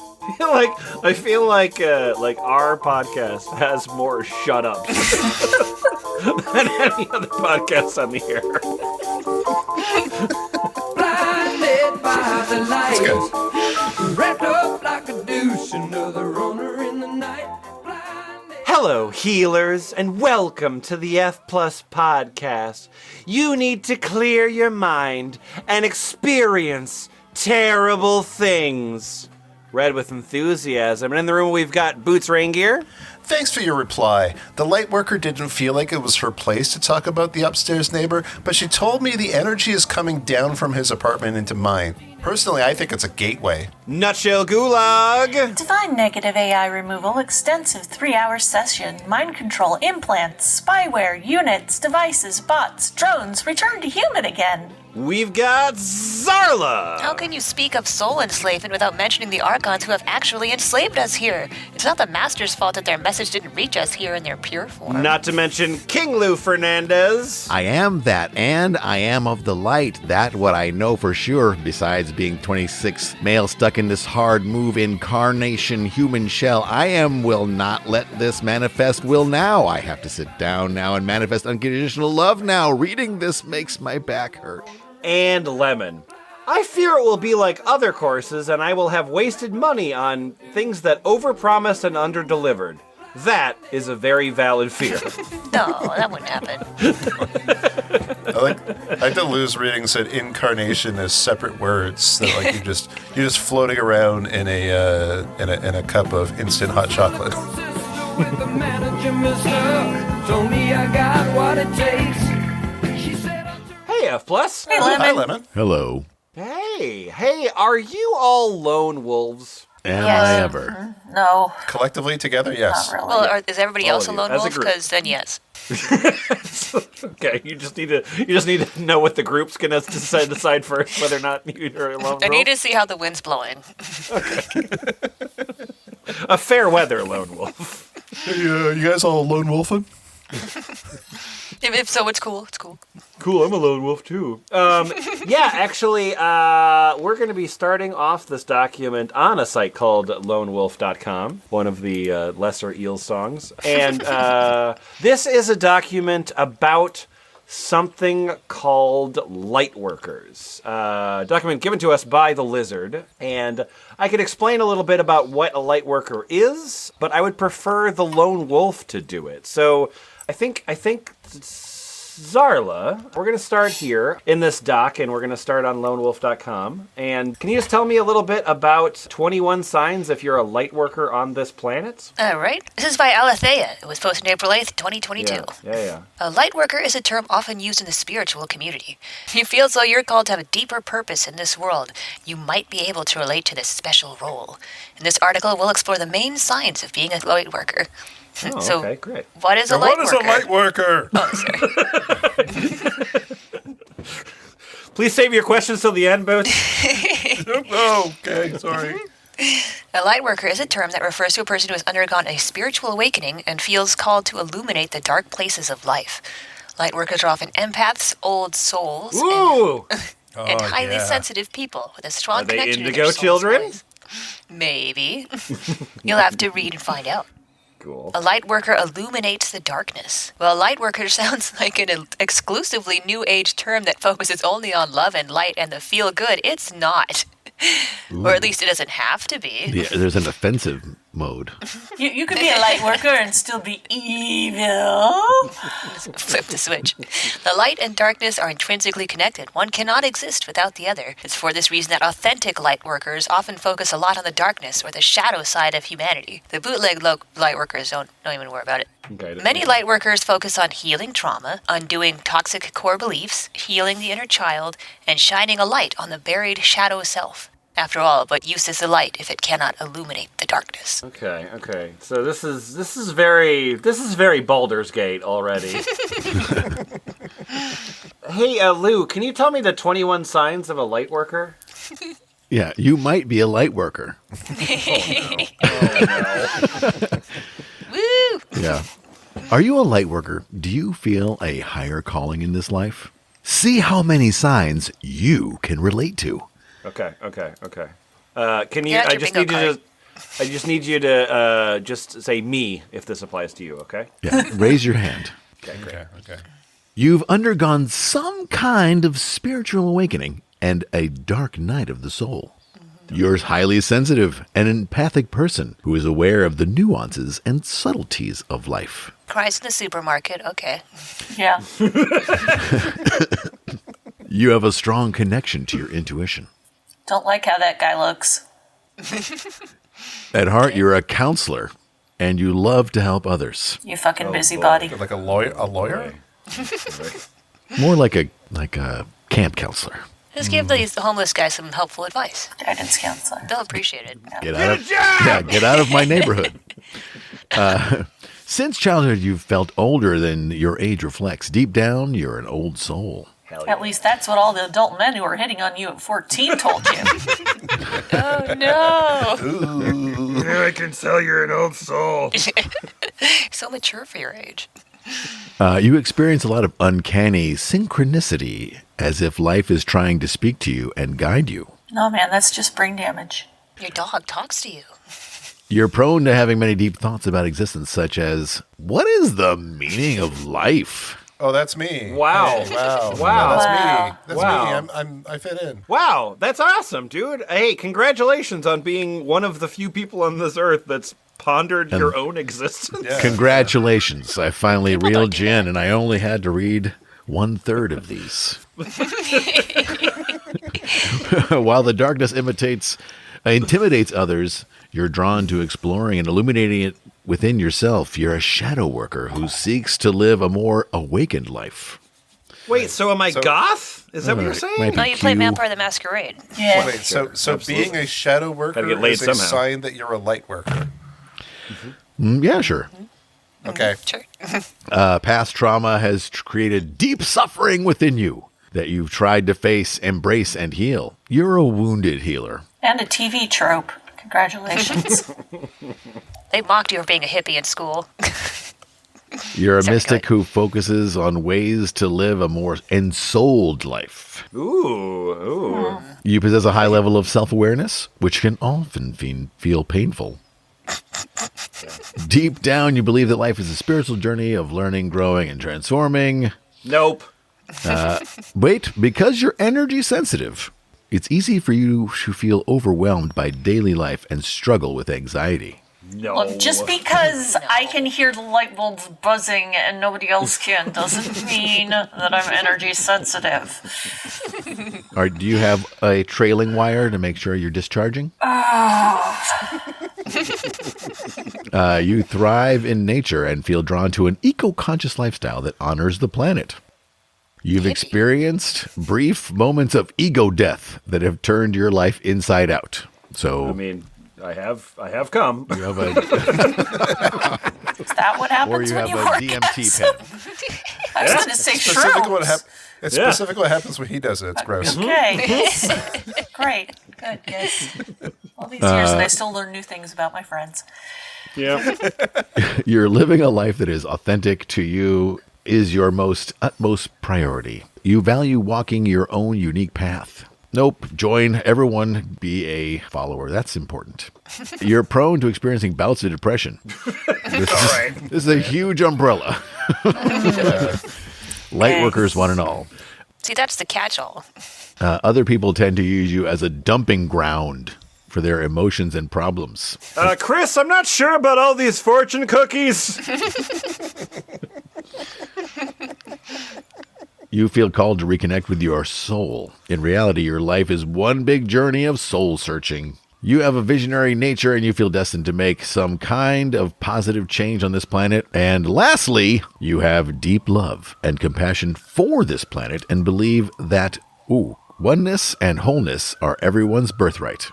I feel like our podcast has more shut ups than any other podcast on the air. Blinded by the light, wrapped up like a douche, another runner in the night. Hello, healers, and welcome to the F Plus podcast. You need to clear your mind and experience terrible things. Read with enthusiasm. And in the room, we've got Boots Rain Gear. Thanks for your reply. The Lightworker didn't feel like it was her place to talk about the upstairs neighbor, but she told me the energy is coming down from his apartment into mine. Personally, I think it's a gateway. Nutshell Gulag. Divine negative AI removal, extensive 3-hour session, mind control, implants, spyware, units, devices, bots, drones, return to human again. We've got Zarla. How can you speak of soul enslavement without mentioning the Archons who have actually enslaved us here? It's not the Master's fault that their message didn't reach us here in their pure form. Not to mention King Lou Fernandez. I am that, and I am of the light. That what I know for sure, besides being 26 male stuck in this hard move incarnation human shell. I will not let this manifest will now. I have to sit down now and manifest unconditional love now. Reading this makes my back hurt. And Lemon. I fear it will be like other courses, and I will have wasted money on things that overpromised and underdelivered. That is a very valid fear. No, that wouldn't happen. I like that Lou's reading said incarnation as separate words. That like you're just floating around in a cup of instant hot chocolate. The manager, mister, told me I got what it takes. She said Hey, F Plus. Hey, Lemon. Hi, Lemon. Hello. Hey, are you all lone wolves? Am Yes. I ever? No, Collectively together, yes. not really. Well, is everybody All else a of you, lone as a wolf? group. Because then yes. Okay, you just need to know what the group's gonna decide first whether or not you're a lone wolf. I need to see how the wind's blowing. A fair weather lone wolf. Hey, you guys all lone wolfing? If so, it's cool. It's cool. Cool, I'm a lone wolf too. Yeah, actually, we're going to be starting off this document on a site called lonewolf.com, one of the lesser Eels songs. And this is a document about something called Lightworkers. Document given to us by the Lizard. And I could explain a little bit about what a Lightworker is, but I would prefer the lone wolf to do it. So I think Zarla, we're going to start here in this doc, and we're going to start on lonewolf.com. And can you just tell me a little bit about 21 signs if you're a Lightworker on this planet? All right. This is by Alethea. It was posted April 8th, 2022. Yeah. A lightworker is a term often used in the spiritual community. You feel as though you're called to have a deeper purpose in this world. You might be able to relate to this special role. In this article, we'll explore the main signs of being a lightworker. Oh, So, okay, great. what is a What lightworker? is a lightworker? Oh, sorry. Please save your questions till the end, Boots. Oh, okay, sorry. A lightworker is a term that refers to a person who has undergone a spiritual awakening and feels called to illuminate the dark places of life. Lightworkers are often empaths, old souls, Ooh! and highly yeah. sensitive people with a strong Are they connection to indigo their soul's children? voice. Maybe. You'll have to read and find out. Cool. A lightworker illuminates the darkness. Well, a lightworker sounds like an exclusively new age term that focuses only on love and light and the feel good. It's not. Or at least it doesn't have to be. Yeah, there's an offensive mode. You could be a light worker and still be evil. Flip the switch. The light and darkness are intrinsically connected. One cannot exist without the other. It's for this reason that authentic light workers often focus a lot on the darkness or the shadow side of humanity. The bootleg light workers don't even worry about it. Okay, Many light workers focus on healing trauma, undoing toxic core beliefs, healing the inner child, and shining a light on the buried shadow self. After all, what use is the light if it cannot illuminate the darkness? Okay. So this is very Baldur's Gate already. Hey, Lou, can you tell me the 21 signs of a Lightworker? Yeah, you might be a light worker. Woo! Yeah. Are you a light worker? Do you feel a higher calling in this life? See how many signs you can relate to. Okay. Can you? Get out I your just bingo need you card. to. I just need you to just say me if this applies to you, okay? Yeah, raise your hand. Okay, great. Okay. You've undergone some kind of spiritual awakening and a dark night of the soul. You're a highly sensitive and empathic person who is aware of the nuances and subtleties of life. Cries in the supermarket. Okay. Yeah. You have a strong connection to your intuition. Don't like how that guy looks. At heart, you're a counselor, and you love to help others. You fucking busybody. Like a lawyer? A lawyer? More like a camp counselor. Just give the homeless guy some helpful advice. Guidance counselor. They'll appreciate it. Get out of my neighborhood. Since childhood, you've felt older than your age reflects. Deep down, you're an old soul. Hell yeah. At least that's what all the adult men who were hitting on you at 14 told you. Oh, no. I can tell you're an old soul. So mature for your age. You experience a lot of uncanny synchronicity, as if life is trying to speak to you and guide you. No, man, that's just brain damage. Your dog talks to you. You're prone to having many deep thoughts about existence, such as, what is the meaning of life? Oh, that's me. Wow. Hey, wow. Wow. No, that's Wow. me. That's Wow. me. I fit in. Wow, that's awesome, dude. Hey, congratulations on being one of the few people on this earth that's pondered your own existence. Yeah. Congratulations. I finally People reeled don't do you in, and I only had to read 1/3 of these. While the darkness intimidates others, you're drawn to exploring and illuminating it within yourself. You're a shadow worker who seeks to live a more awakened life. Wait, so am I goth? Is that what you're Might saying? be No, you play Q. Vampire the Masquerade. Yeah. Wait, so absolutely. being a shadow worker Gotta get laid is a somehow. sign that you're a light worker. Yeah, sure. Okay. Sure. Past trauma has created deep suffering within you that you've tried to face, embrace, and heal. You're a wounded healer. And a TV trope. Congratulations. They mocked you for being a hippie in school. You're a Sorry, mystic go who focuses on ways to live a more ensouled life. Ooh. You possess a high level of self-awareness, which can often feel painful. Deep down, you believe that life is a spiritual journey of learning, growing, and transforming. Nope. Wait, because you're energy sensitive, it's easy for you to feel overwhelmed by daily life and struggle with anxiety. No. Look, just because I can hear the light bulbs buzzing and nobody else can doesn't mean that I'm energy sensitive. Do you have a trailing wire to make sure you're discharging? You thrive in nature and feel drawn to an eco-conscious lifestyle that honors the planet. You've experienced brief moments of ego death that have turned your life inside out. So I mean, I have come. you have a, Is that what or happens you when have you a work? DMT pen. I was going to say Specifically what shrooms. It's Yeah. specifically what happens when he does it. It's gross. Okay. Yes. Great. Good. Yes. All these years and I still learn new things about my friends. Yeah. You're living a life that is authentic to you, is your utmost priority. You value walking your own unique path. Nope, join everyone, be a follower. That's important. You're prone to experiencing bouts of depression. This is a huge umbrella. Lightworkers one and all. See, that's the catch-all. Other people tend to use you as a dumping ground for their emotions and problems. Chris, I'm not sure about all these fortune cookies. You feel called to reconnect with your soul. In reality, your life is one big journey of soul searching. You have a visionary nature and you feel destined to make some kind of positive change on this planet. And lastly, you have deep love and compassion for this planet and believe that, oneness and wholeness are everyone's birthright.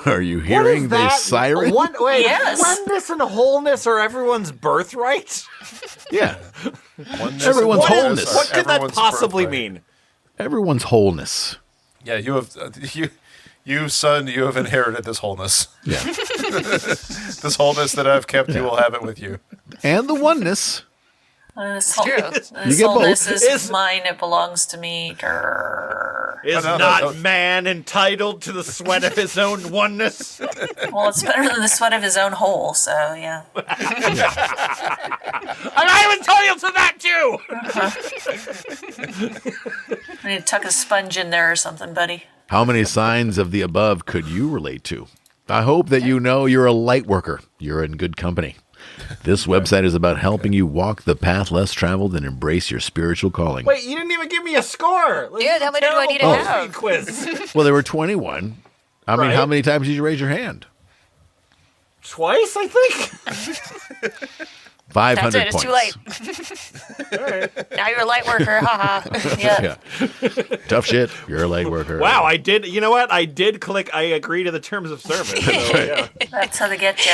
Are you hearing the siren? Wait, Yes. oneness and wholeness are everyone's birthright? Yeah. Oneness Everyone's and wholeness. oneness What are could that everyone's possibly birthright. mean? Everyone's wholeness. Yeah, you have you son, you have inherited this wholeness. Yeah. This wholeness that I've kept, you will have it with you. And the oneness. This true. This You get both. wholeness is mine. It belongs to me. Grr. Is not man entitled to the sweat of his own oneness? Well, it's better than the sweat of his own hole, so yeah. And I am entitled to that too! I need to tuck a sponge in there or something, buddy. How many signs of the above could you relate to? I hope that you know you're a light worker. You're in good company. This website is about helping you walk the path less traveled and embrace your spiritual calling. Wait, you didn't even give me a score. Yeah, how many do I need to have? Quiz. Well, there were 21. I mean, how many times did you raise your hand? Twice, I think. 500 That's it, it's points. too late. All right. Now you're a light worker, haha. Yeah. Tough shit. You're a light worker. Wow, I did. You know what? I did click I agree to the terms of service. So, yeah. That's how they get you.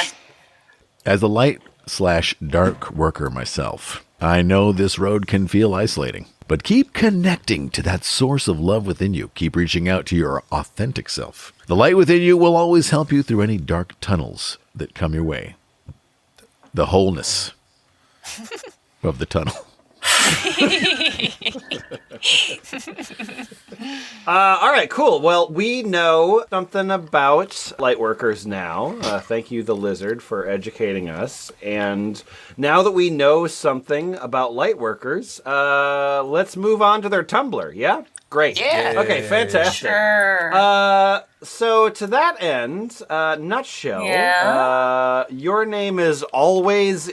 As a light/dark worker myself, I know this road can feel isolating, but keep connecting to that source of love within you. Keep reaching out to your authentic self. The light within you will always help you through any dark tunnels that come your way. The wholeness of the tunnel. All right, cool. Well, we know something about Lightworkers now. Thank you, the Lizard, for educating us. And now that we know something about Lightworkers, let's move on to their Tumblr, yeah? Great. Yeah. Okay, fantastic. Sure. So to that end, nutshell, your name is always.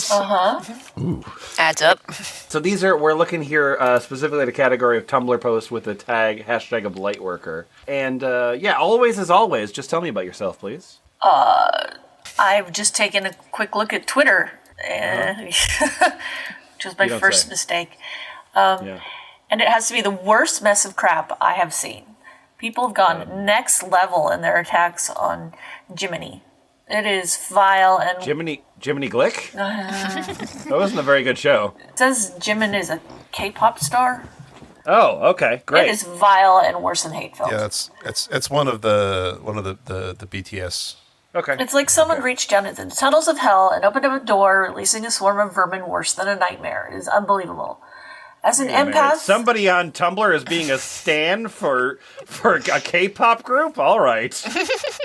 Uh-huh. Adds up. So we're looking here specifically at a category of Tumblr posts with the hashtag of Lightworker. And always is always. Just tell me about yourself, please. I've just taken a quick look at Twitter, which was my first mistake. And it has to be the worst mess of crap I have seen. People have gone next level in their attacks on Jiminy. It is vile and... Jiminy Glick? That wasn't a very good show. It says Jimin is a K-pop star. Oh, okay, great. It is vile and worse than hate-filled. Yeah, it's one of the BTS. Okay. It's like someone reached down into the tunnels of hell and opened up a door, releasing a swarm of vermin worse than a nightmare. It is unbelievable. As an empath... Somebody on Tumblr is being a stan for a K-pop group? All right.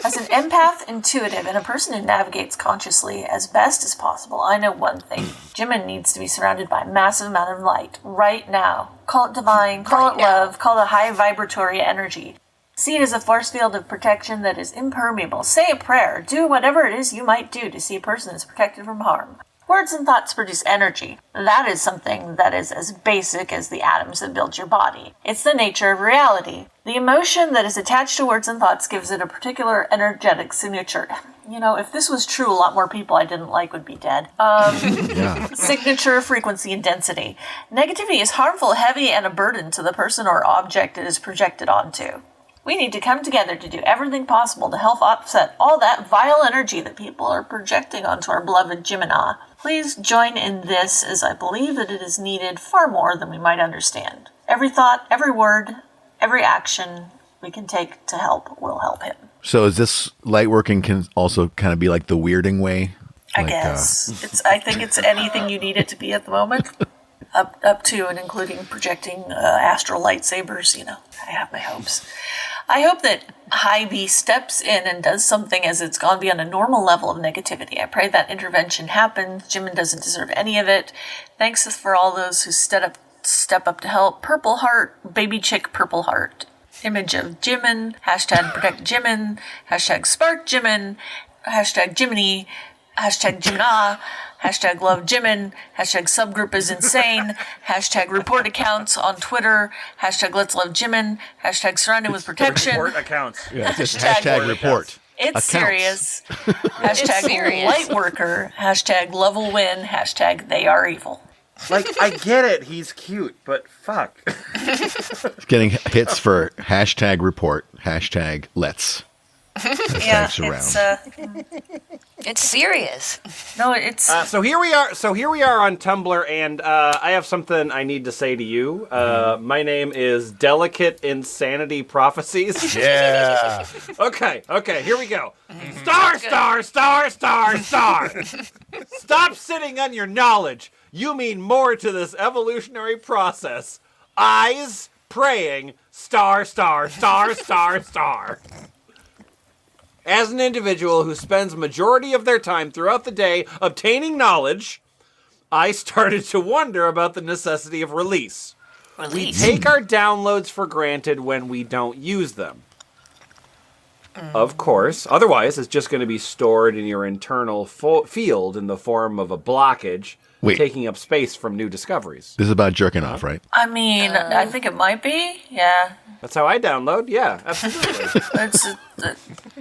As an empath, intuitive, and a person who navigates consciously as best as possible, I know one thing. Jimin needs to be surrounded by a massive amount of light right now. Call it divine, call it love, call it high vibratory energy. See it as a force field of protection that is impermeable. Say a prayer. Do whatever it is you might do to see a person is protected from harm. Words and thoughts produce energy. That is something that is as basic as the atoms that build your body. It's the nature of reality. The emotion that is attached to words and thoughts gives it a particular energetic signature. You know, if this was true, a lot more people I didn't like would be dead. Signature, frequency, and density. Negativity is harmful, heavy, and a burden to the person or object it is projected onto. We need to come together to do everything possible to help offset all that vile energy that people are projecting onto our beloved Jimina. Please join in this, as I believe that it is needed far more than we might understand. Every thought, every word, every action we can take to help will help him. So is this lightworking can also kind of be like the weirding way? I guess. I think it's anything you need it to be at the moment. Up to and including projecting astral lightsabers, you know. I have my hopes. I hope that High B steps in and does something as it's gone beyond a normal level of negativity. I pray that intervention happens. Jimin doesn't deserve any of it. Thanks for all those who step up to help. Purple Heart, Baby Chick Purple Heart. Image of Jimin, hashtag protect Jimin, hashtag spark Jimin, hashtag Jiminy, hashtag Jimina, hashtag love Jimin, hashtag subgroup is insane, hashtag report accounts on Twitter, hashtag let's love Jimin, hashtag surrounded with protection. Report accounts. Yeah, just hashtag report. It's serious. Hashtag It's serious. Lightworker, hashtag love will win, hashtag they are evil. Like, I get it. He's cute, but fuck. Getting hits for hashtag report, hashtag let's. Yeah, Surround. It's serious. No, it's... So here we are on Tumblr, and I have something I need to say to you. My name is Delicate Insanity Prophecies. Yeah. Okay, here we go. Star. Stop sitting on your knowledge. You mean more to this evolutionary process. Eyes, praying, star, star, star, star, star. As an individual who spends majority of their time throughout the day obtaining knowledge, I started to wonder about the necessity of release. We take our downloads for granted when we don't use them. Of course. Otherwise, it's just going to be stored in your internal field in the form of a blockage, taking up space from new discoveries. This is about jerking off, right? I mean, I think it might be. Yeah. That's how I download. Yeah, absolutely. It's a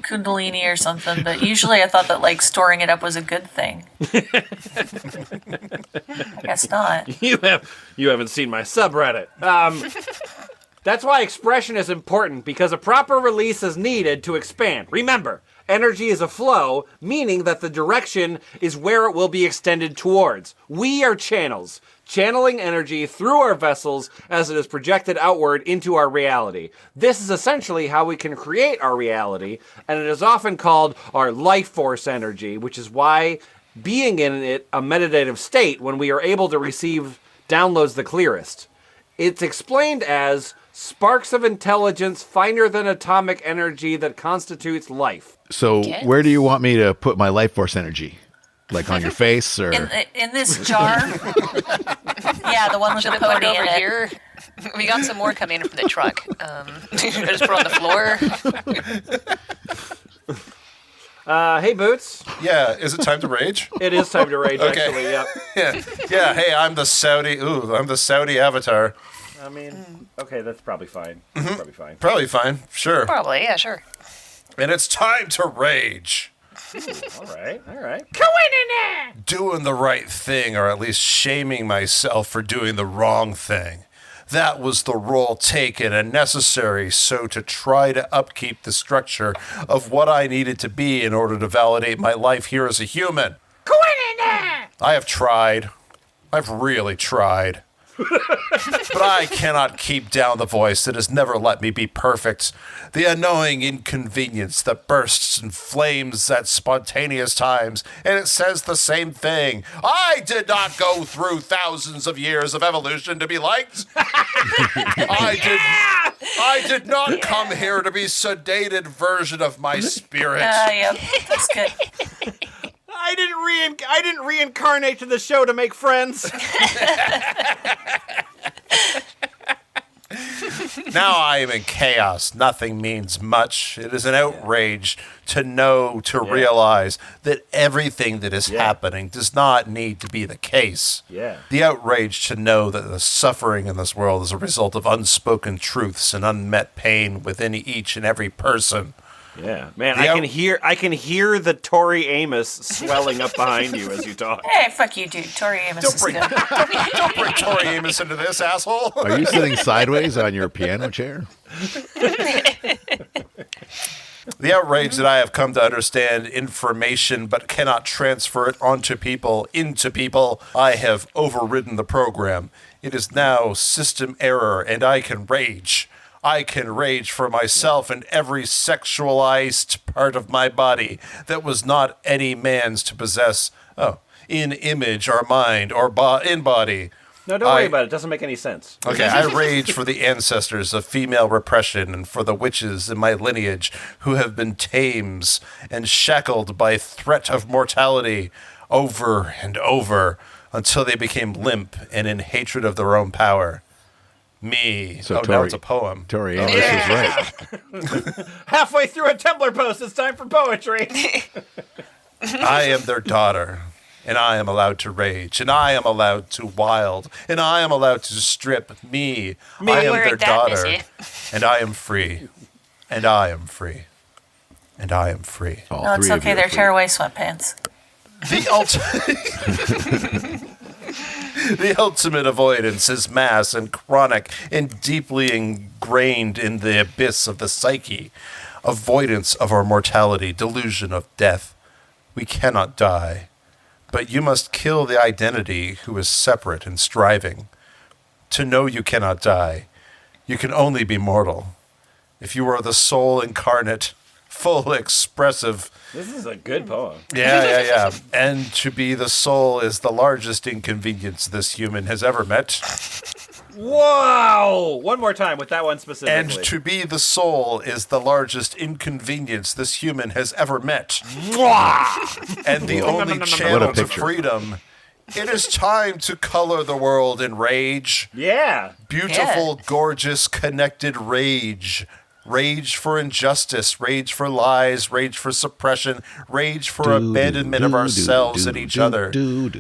Kundalini or something, but usually I thought that, like, storing it up was a good thing. I guess not. You haven't seen my subreddit. That's why expression is important, because a proper release is needed to expand. Remember, energy is a flow, meaning that the direction is where it will be extended towards. We are channels, channeling energy through our vessels as it is projected outward into our reality. This is essentially how we can create our reality, and it is often called our life force energy, which is why being in it a meditative state when we are able to receive downloads the clearest. It's explained as sparks of intelligence finer than atomic energy that constitutes life. So where do you want me to put my life force energy? Like on your face, or in this jar? Yeah, the one with the pony in it. Here. We got some more coming in from the truck. Just put on the floor. Hey, Boots. Yeah, is it time to rage? It is time to rage, Okay. actually, yep. Yeah, hey, I'm the Saudi avatar. I mean, okay, that's probably fine. Probably fine. Probably fine, sure. Probably, yeah, sure. And it's time to rage. All right. Doing the right thing, or at least shaming myself for doing the wrong thing. That was the role taken and necessary so to try to upkeep the structure of what I needed to be in order to validate my life here as a human. I have tried. I've really tried. But I cannot keep down the voice that has never let me be perfect. The annoying inconvenience that bursts and flames at spontaneous times, and it says the same thing. I did not go through thousands of years of evolution to be liked. I did not come here to be sedated version of my spirit. Yeah, that's good. I didn't reincarnate to the show to make friends. Now I am in chaos. Nothing means much. It is an outrage to realize that everything that is happening does not need to be the case. Yeah. The outrage to know that the suffering in this world is a result of unspoken truths and unmet pain within each and every person. Yeah, man, I can hear the Tori Amos swelling up behind you as you talk. Hey, fuck you, dude. Tori Amos is good. Don't bring Tori Amos into this, asshole. are you sitting sideways on your piano chair? The outrage that I have come to understand information but cannot transfer it onto people, into people. I have overridden the program. It is now system error, and I can rage. I can rage for myself and every sexualized part of my body that was not any man's to possess, in image or mind or in body. No, don't worry about it. It doesn't make any sense. Okay, I rage for the ancestors of female repression and for the witches in my lineage who have been tamed and shackled by threat of mortality over and over until they became limp and in hatred of their own power. Me. So now it's a poem. Tori Amos is right. Halfway through a Tumblr post, it's time for poetry. I am their daughter, and I am allowed to rage, and I am allowed to wild, and I am allowed to strip me. I am their daughter, and I am free, and I am free, and I am free. All No, it's three of okay. you are They're free. tearaway sweatpants. The ultimate avoidance is mass and chronic and deeply ingrained in the abyss of the psyche. Avoidance of our mortality, delusion of death. We cannot die, but you must kill the identity who is separate and striving. To know you cannot die, you can only be mortal. If you are the soul incarnate, full expressive. This is a good poem. Yeah. And to be the soul is the largest inconvenience this human has ever met. Whoa! One more time with that one specifically. And to be the soul is the largest inconvenience this human has ever met. And the only channel to picture. freedom. It is time to color the world in rage. Yeah. Beautiful, gorgeous, connected rage. Rage for injustice, rage for lies, rage for suppression, rage for abandonment of ourselves and each other. This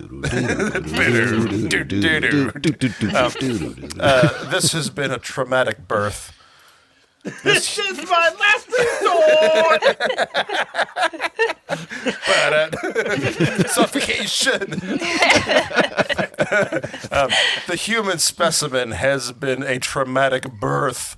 has been a traumatic birth. This is my last resort! Suffocation. The human specimen has been a traumatic birth.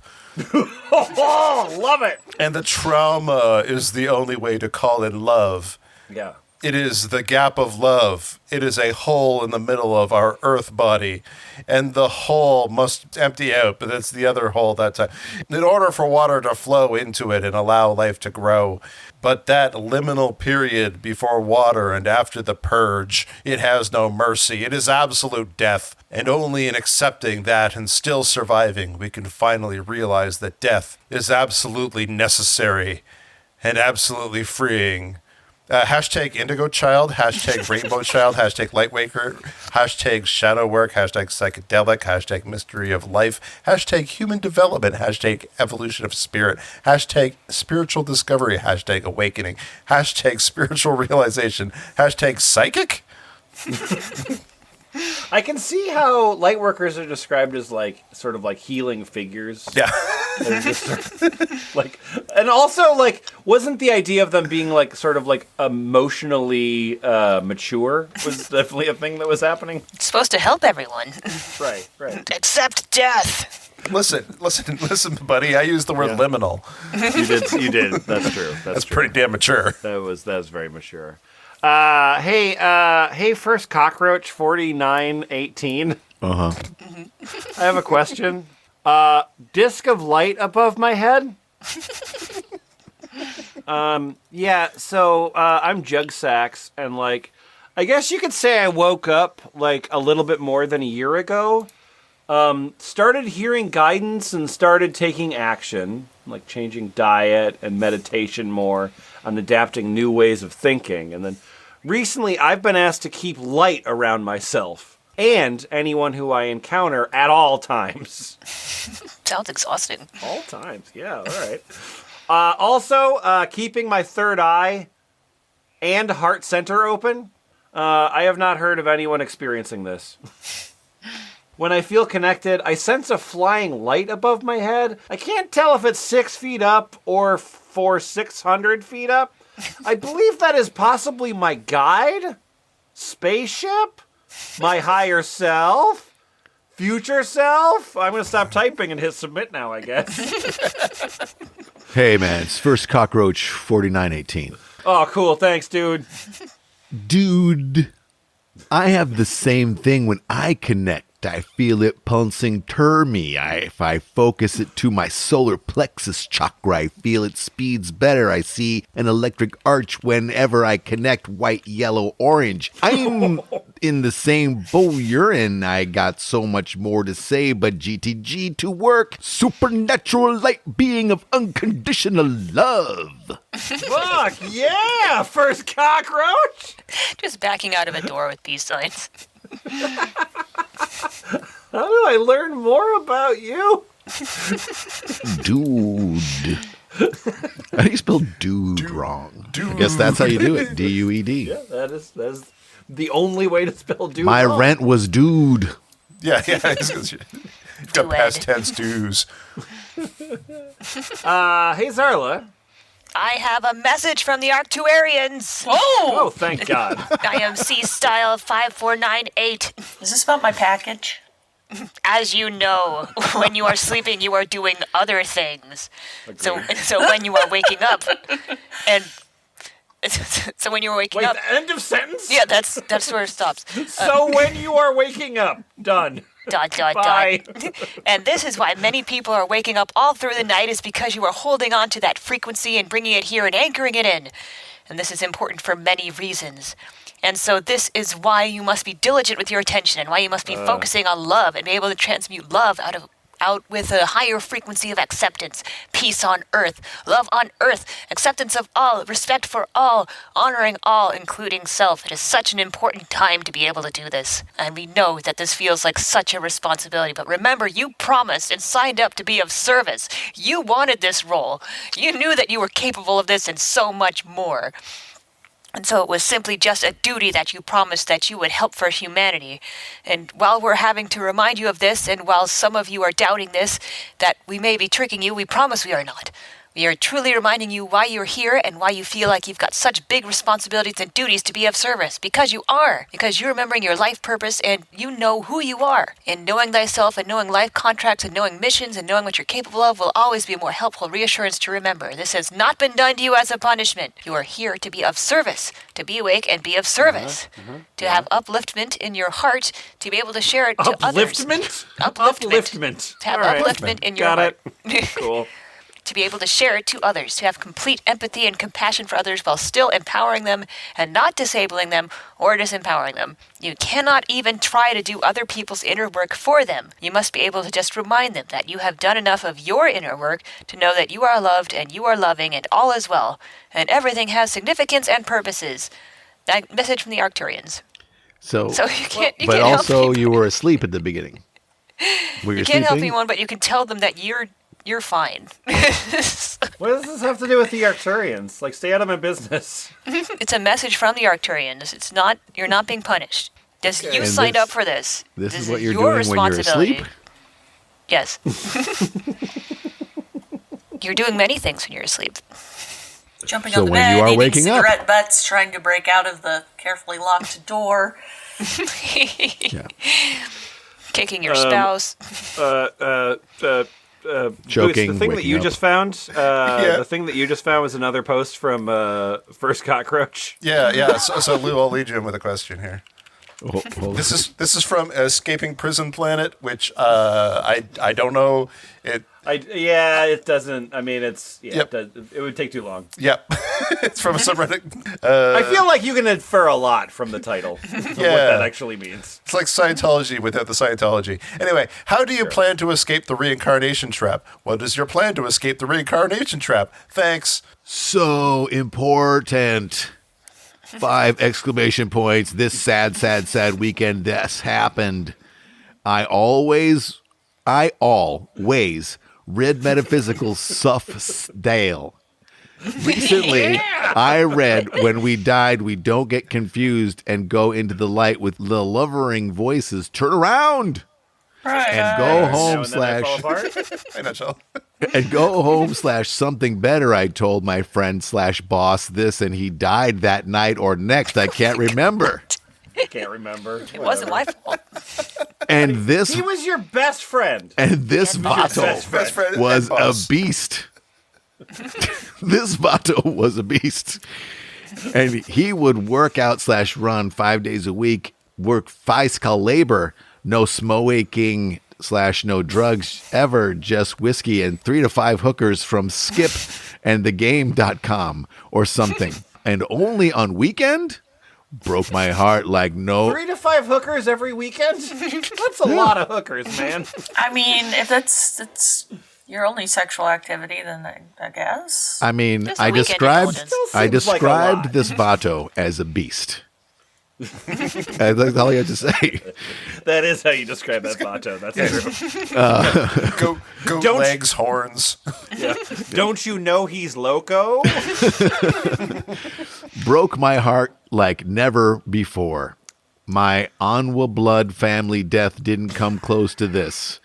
Oh, love it! And the trauma is the only way to call in love. Yeah. It is the gap of love. It is a hole in the middle of our earth body. And the hole must empty out, but it's the other hole that time. In order for water to flow into it and allow life to grow. But that liminal period before water and after the purge, it has no mercy. It is absolute death. And only in accepting that and still surviving, we can finally realize that death is absolutely necessary and absolutely freeing. Hashtag Indigo Child, hashtag Rainbow Child, hashtag Lightworker, hashtag Shadow Work, hashtag Psychedelic, hashtag Mystery of Life, hashtag Human Development, hashtag Evolution of Spirit, hashtag Spiritual Discovery, hashtag Awakening, hashtag Spiritual Realization, hashtag Psychic? I can see how lightworkers are described as like sort of like healing figures. Yeah. They're just sort of, like, and also like, wasn't the idea of them being like sort of like emotionally mature was definitely a thing that was happening? It's supposed to help everyone. Right. Except death. Listen, buddy. I used the word liminal. You did. That's true. That's pretty damn mature. That was very mature. Hey, first cockroach 4918. Uh-huh. I have a question. Disc of light above my head? Yeah, so I'm Jug Sax, and like, I guess you could say I woke up like a little bit more than a year ago. Started hearing guidance and started taking action, like changing diet and meditation more, on adapting new ways of thinking. And then recently I've been asked to keep light around myself and anyone who I encounter at all times. Sounds exhausting. All times, yeah, all right. Also, keeping my third eye and heart center open. I have not heard of anyone experiencing this. When I feel connected, I sense a flying light above my head. I can't tell if it's 6 feet up or 600 feet up. I believe that is possibly my guide, spaceship, my higher self, future self. I'm going to stop typing and hit submit now, I guess. Hey, man, it's first cockroach 4918. Oh, cool. Thanks, dude. Dude, I have the same thing when I connect. I feel it pulsing through me. If I focus it to my solar plexus chakra, I feel it speeds better. I see an electric arch whenever I connect white, yellow, orange. I'm in the same boat you're in. I got so much more to say, but GTG to work. Supernatural light being of unconditional love. Fuck, yeah! First cockroach! Just backing out of a door with peace signs. How do I learn more about you? Dude. How do you spell dude wrong? I guess that's how you do it. D-U-E-D. Yeah, that is the only way to spell dude. My wrong. rent was dude. Yeah. You've got past tense dues. Hey, Zarla. I have a message from the Arctuarians. Oh, thank God. IMC style 5498. Is this about my package? As you know, when you are sleeping, you are doing other things. So when you are waking up and So when you're waking Wait, up. the end of sentence? Yeah, that's where it stops. So when you are waking up, done. Bye. And this is why many people are waking up all through the night, is because you are holding on to that frequency and bringing it here and anchoring it in. And this is important for many reasons. And so this is why you must be diligent with your attention, and why you must be focusing on love and be able to transmute love out with a higher frequency of acceptance, peace on earth, love on earth, acceptance of all, respect for all, honoring all, including self. It is such an important time to be able to do this. And we know that this feels like such a responsibility. But remember, you promised and signed up to be of service. You wanted this role. You knew that you were capable of this and so much more. And so it was simply just a duty that you promised that you would help for humanity. And while we're having to remind you of this, and while some of you are doubting this, that we may be tricking you, we promise we are not. We are truly reminding you why you're here and why you feel like you've got such big responsibilities and duties to be of service. Because you are. Because you're remembering your life purpose and you know who you are. And knowing thyself and knowing life contracts and knowing missions and knowing what you're capable of will always be a more helpful reassurance to remember. This has not been done to you as a punishment. You are here to be of service. To be awake and be of service. To have upliftment in your heart. To be able to share it to others. Upliftment? To have All right. upliftment in your Got heart. it. Cool. To be able to share it to others, to have complete empathy and compassion for others while still empowering them and not disabling them or disempowering them. You cannot even try to do other people's inner work for them. You must be able to just remind them that you have done enough of your inner work to know that you are loved and you are loving and all is well, and everything has significance and purposes. That message from the Arcturians. So you can't but help also anyone. you were asleep at the beginning. Were you can't help sleeping? anyone, but you can tell them that you're fine. What does this have to do with the Arcturians? Like, stay out of my business. It's a message from the Arcturians. It's not. You're not being punished. Just you And signed this- up for this. This is what your you're doing when you're responsibility. asleep? Yes. You're doing many things when you're asleep. Jumping So on the when bed, you are eating waking up- cigarette butts, trying to break out of the carefully locked door. Yeah. Kicking your spouse. Choking, the thing that waking you up. just found. Yeah. The thing that you just found was another post from First Cockroach. Yeah. So Lou, I'll lead you in with a question here. Hold This is from Escaping Prison Planet, which I don't know. It doesn't. I mean, it's Yep. it would take too long. Yep, it's from a subreddit. I feel like you can infer a lot from the title of what that actually means. It's like Scientology without the Scientology. Anyway, how do you plan to escape the reincarnation trap? What is your plan to escape the reincarnation trap? Thanks. So important. 5 exclamation points. This sad weekend this happened. I always read metaphysical stuff Dale. Recently, I read when we died, we don't get confused and go into the light with the lovering voices. Turn around and go home Hey, Nutshell. and go home something better. I told my friend boss this, and he died that night or next. I can't remember. Can't remember. It wasn't my fault. And this He was your best friend. and this Best Vato friend. was and a boss. beast. This Vato was a beast. And he would work out / run 5 days a week, work physical labor, no smoking / no drugs ever, just whiskey and 3 to 5 hookers from Skip and thegame.com or something. And only on weekend? Broke my heart like no. 3 to 5 hookers every weekend? That's a lot of hookers, man. I mean, if that's your only sexual activity, then I guess. I mean, Just a I weekend described indulgence. Still I seems like a described lot. this Vato as a beast. That's all I have to say. That is how you describe that Vato. That's true. Goat Don't- legs, horns. Yeah. Don't you know he's loco? Broke my heart like never before. My Anwa blood family death didn't come close to this.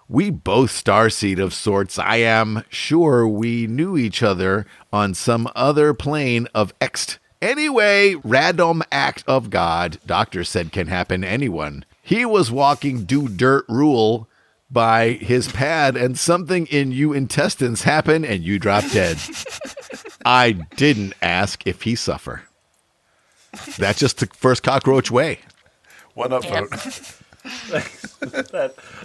We both starseed of sorts. I am sure we knew each other on some other plane of ext. Anyway, random act of God, doctor said can happen anyone. He was walking do dirt rule by his pad and something in you intestines happen and you drop dead. I didn't ask if he suffer. That's just the first cockroach way. One up Yep. vote.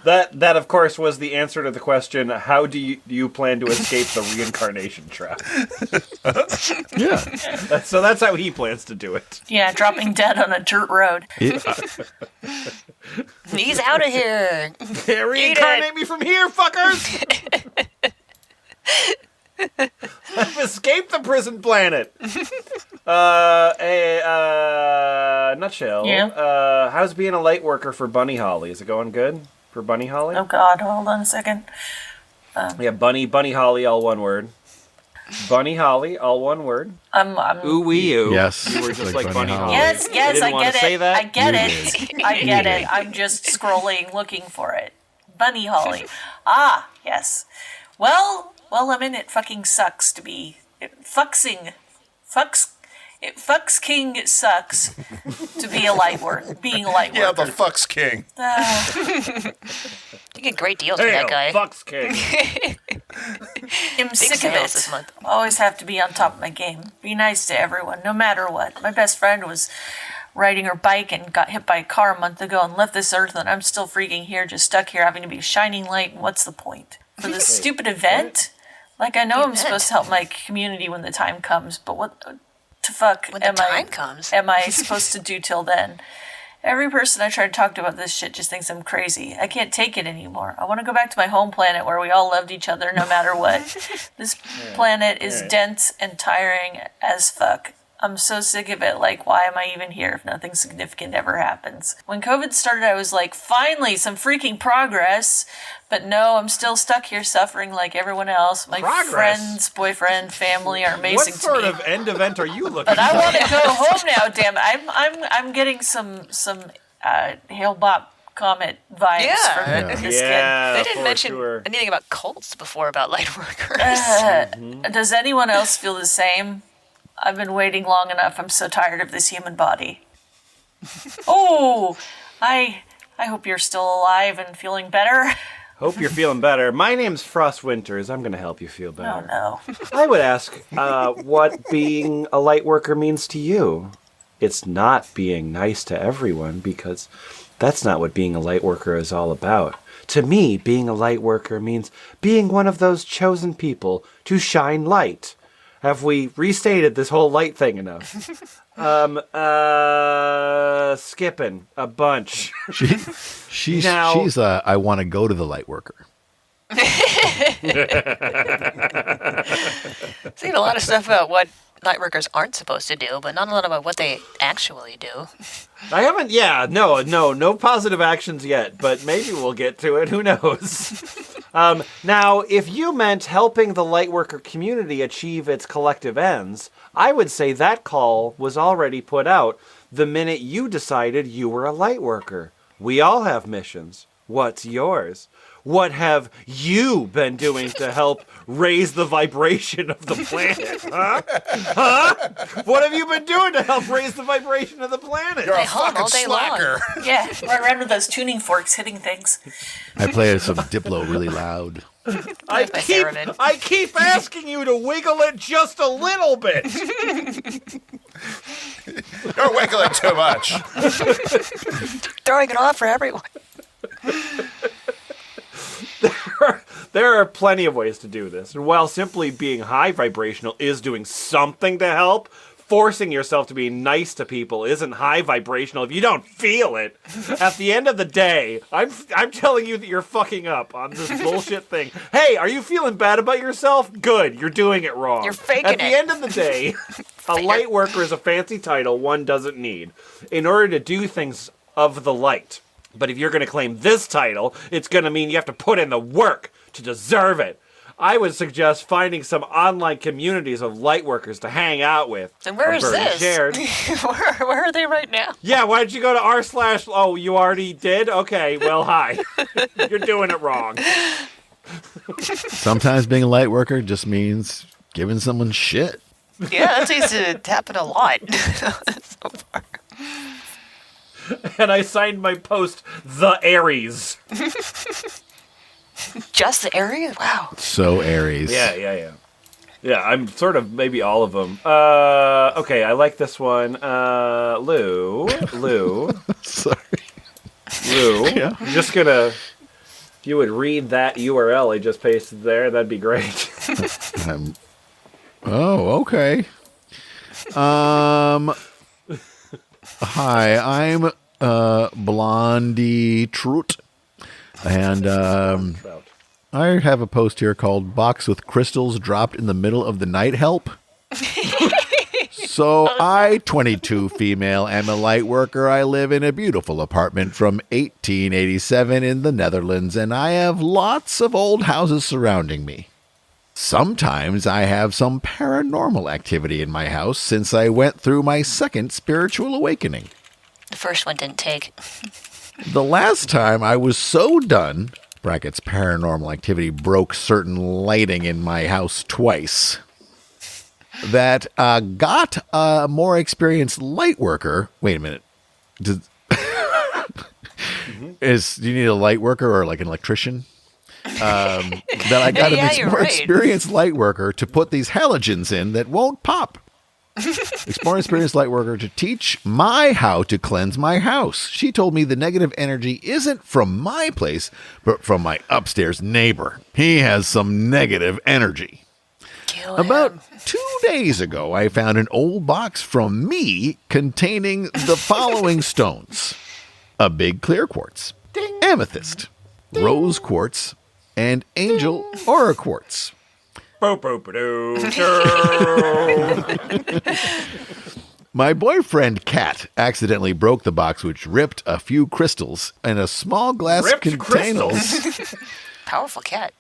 That of course was the answer to the question, how do you plan to escape the reincarnation trap? Yeah. So that's how he plans to do it. Yeah, dropping dead on a dirt road. He's out of here. Reincarnate me from here, fuckers! I've escaped the prison planet. Nutshell. Yeah. How's being a light worker for Bunny Holly? Is it going good for Bunny Holly? Oh God, hold on a second. Yeah, Bunny Holly, all one word. Bunny Holly, all one word. I'm Ooh wee you. Yes. You were just like Like Bunny Bunny Holly. Yes, You yes, didn't I want get to say it. that? I get You it. I get it. I'm just scrolling, looking for it. Bunny Holly. Ah, yes. Well, I mean, it fucking sucks to be fucks king sucks to be a light worker. Being a light Yeah, the worker. fucks king. You get great deals with that guy. Fucks king. I'm Big sick of sales it. this month. Always have to be on top of my game. Be nice to everyone, no matter what. My best friend was riding her bike and got hit by a car a month ago and left this earth, and I'm still freaking here, just stuck here having to be a shining light. What's the point? For this stupid event? Like, I know I'm supposed to help my community when the time comes, but what the fuck When the time comes. am I supposed to do till then? Every person I try to talk to about this shit just thinks I'm crazy. I can't take it anymore. I want to go back to my home planet where we all loved each other no matter what. This planet is dense and tiring as fuck. I'm so sick of it. Like, why am I even here if nothing significant ever happens? When COVID started, I was like, finally, some freaking progress. But no, I'm still stuck here suffering like everyone else. My Progress? friends, boyfriend, family are amazing What to sort me. of end event are you looking But I for? want to go home now. Damn it! I'm getting some Hail Bop Comet vibes Yeah. from this Yeah, They didn't for mention sure. anything about cults before about Lightworkers. kid. Does anyone else feel the same? I've been waiting long enough. I'm so tired of this human body. Oh, I hope you're still alive and feeling better. Hope you're feeling better. My name's Frost Winters. I'm going to help you feel Oh better. no. I would ask what being a light worker means to you. It's not being nice to everyone, because that's not what being a light worker is all about. To me, being a light worker means being one of those chosen people to shine light. Have we restated this whole light thing enough? Skipping a bunch. She's Now- I want to go to the light worker. Seen a lot of stuff about what Lightworkers aren't supposed to do, but not a lot about what they actually do. I haven't, no positive actions yet, but maybe we'll get to it. Who knows? Now, if you meant helping the Lightworker community achieve its collective ends, I would say that call was already put out the minute you decided you were a Lightworker. We all have missions. What's yours? What have you been doing to help raise the vibration of the planet? Huh? What have you been doing to help raise the vibration of the planet? You're They a hum fucking all day long. slacker. Yeah, run around with those tuning forks hitting things. I play some Diplo really loud. I With my keep, theremin. I keep asking you to wiggle it just a little bit. You're wiggling too much. Throwing it off for everyone. There are plenty of ways to do this. And while simply being high vibrational is doing something to help, forcing yourself to be nice to people isn't high vibrational if you don't feel it. At the end of the day, I'm telling you that you're fucking up on this bullshit thing. Hey, are you feeling bad about yourself? Good, you're doing it wrong. You're faking At the it. end of the day, a light worker is a fancy title one doesn't need in order to do things of the light. But if you're going to claim this title, it's going to mean you have to put in the work to deserve it. I would suggest finding some online communities of lightworkers to hang out with. And where is Bernie this? Shared. where are they right now? Yeah, why don't you go to r/? Oh, you already did? Okay, well, hi. You're doing it wrong. Sometimes being a light worker just means giving someone shit. Yeah, that seems to happen a lot so far. And I signed my post, The Aries. Just the area? Wow. So Aries. Yeah. Yeah, I'm sort of maybe all of them. Okay, I like this one. Lou. Sorry. Lou. Yeah. I'm just gonna. If you would read that URL I just pasted there, that'd be great. Oh, okay. Hi, I'm Blondie Trout, and I have a post here called "Box with Crystals Dropped in the Middle of the Night Help." So I, 22 female, am a light worker. I live in a beautiful apartment from 1887 in the Netherlands, and I have lots of old houses surrounding me. Sometimes I have some paranormal activity in my house since I went through my second spiritual awakening. The first one didn't take. The last time I was so done, brackets paranormal activity broke certain lighting in my house twice, that got a more experienced light worker. Wait a minute. Do you need a light worker or like an electrician? That I got a more experienced light worker to put these halogens in that won't pop. More experienced light worker to teach my how to cleanse my house. She told me the negative energy isn't from my place, but from my upstairs neighbor. He has some negative energy. About 2 days ago, I found an old box from me containing the following stones: a big clear quartz, amethyst, rose quartz, and angel aura quartz. My boyfriend Kat accidentally broke the box, which ripped a few crystals and a small glass container. Powerful cat.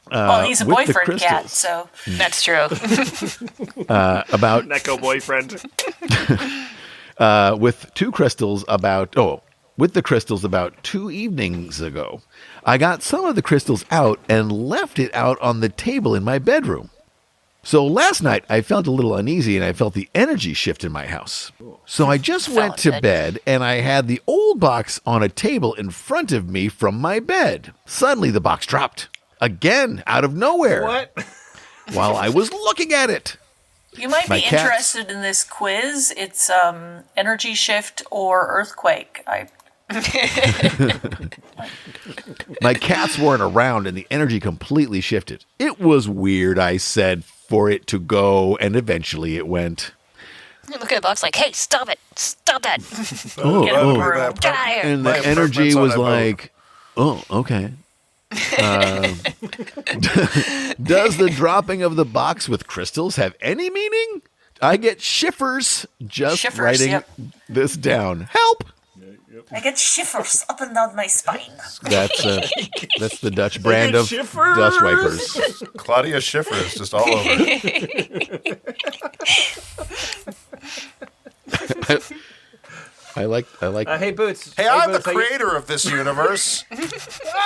Well, he's a boyfriend cat, so that's true. About Neko boyfriend. with the crystals about 2 evenings ago. I got some of the crystals out and left it out on the table in my bedroom. So last night I felt a little uneasy and I felt the energy shift in my house. So I just went to bed and I had the old box on a table in front of me from my bed. Suddenly the box dropped. Again, out of nowhere. What? While I was looking at it. you might be interested in this quiz. It's energy shift or earthquake. My cats weren't around and the energy completely shifted. It was weird, I said, for it to go, and eventually it went. You look at the box like, hey, stop it. Stop that. Get out of here. And the energy was like, oh, okay. Does the dropping of the box with crystals have any meaning? I get shivers just writing this down. Help! I get shivers up and down my spine. That's the Dutch brand of dust wipers. Claudia Schiffer is just all over it. I like. Hey, Boots. Hey, I'm the Boots, creator of this universe.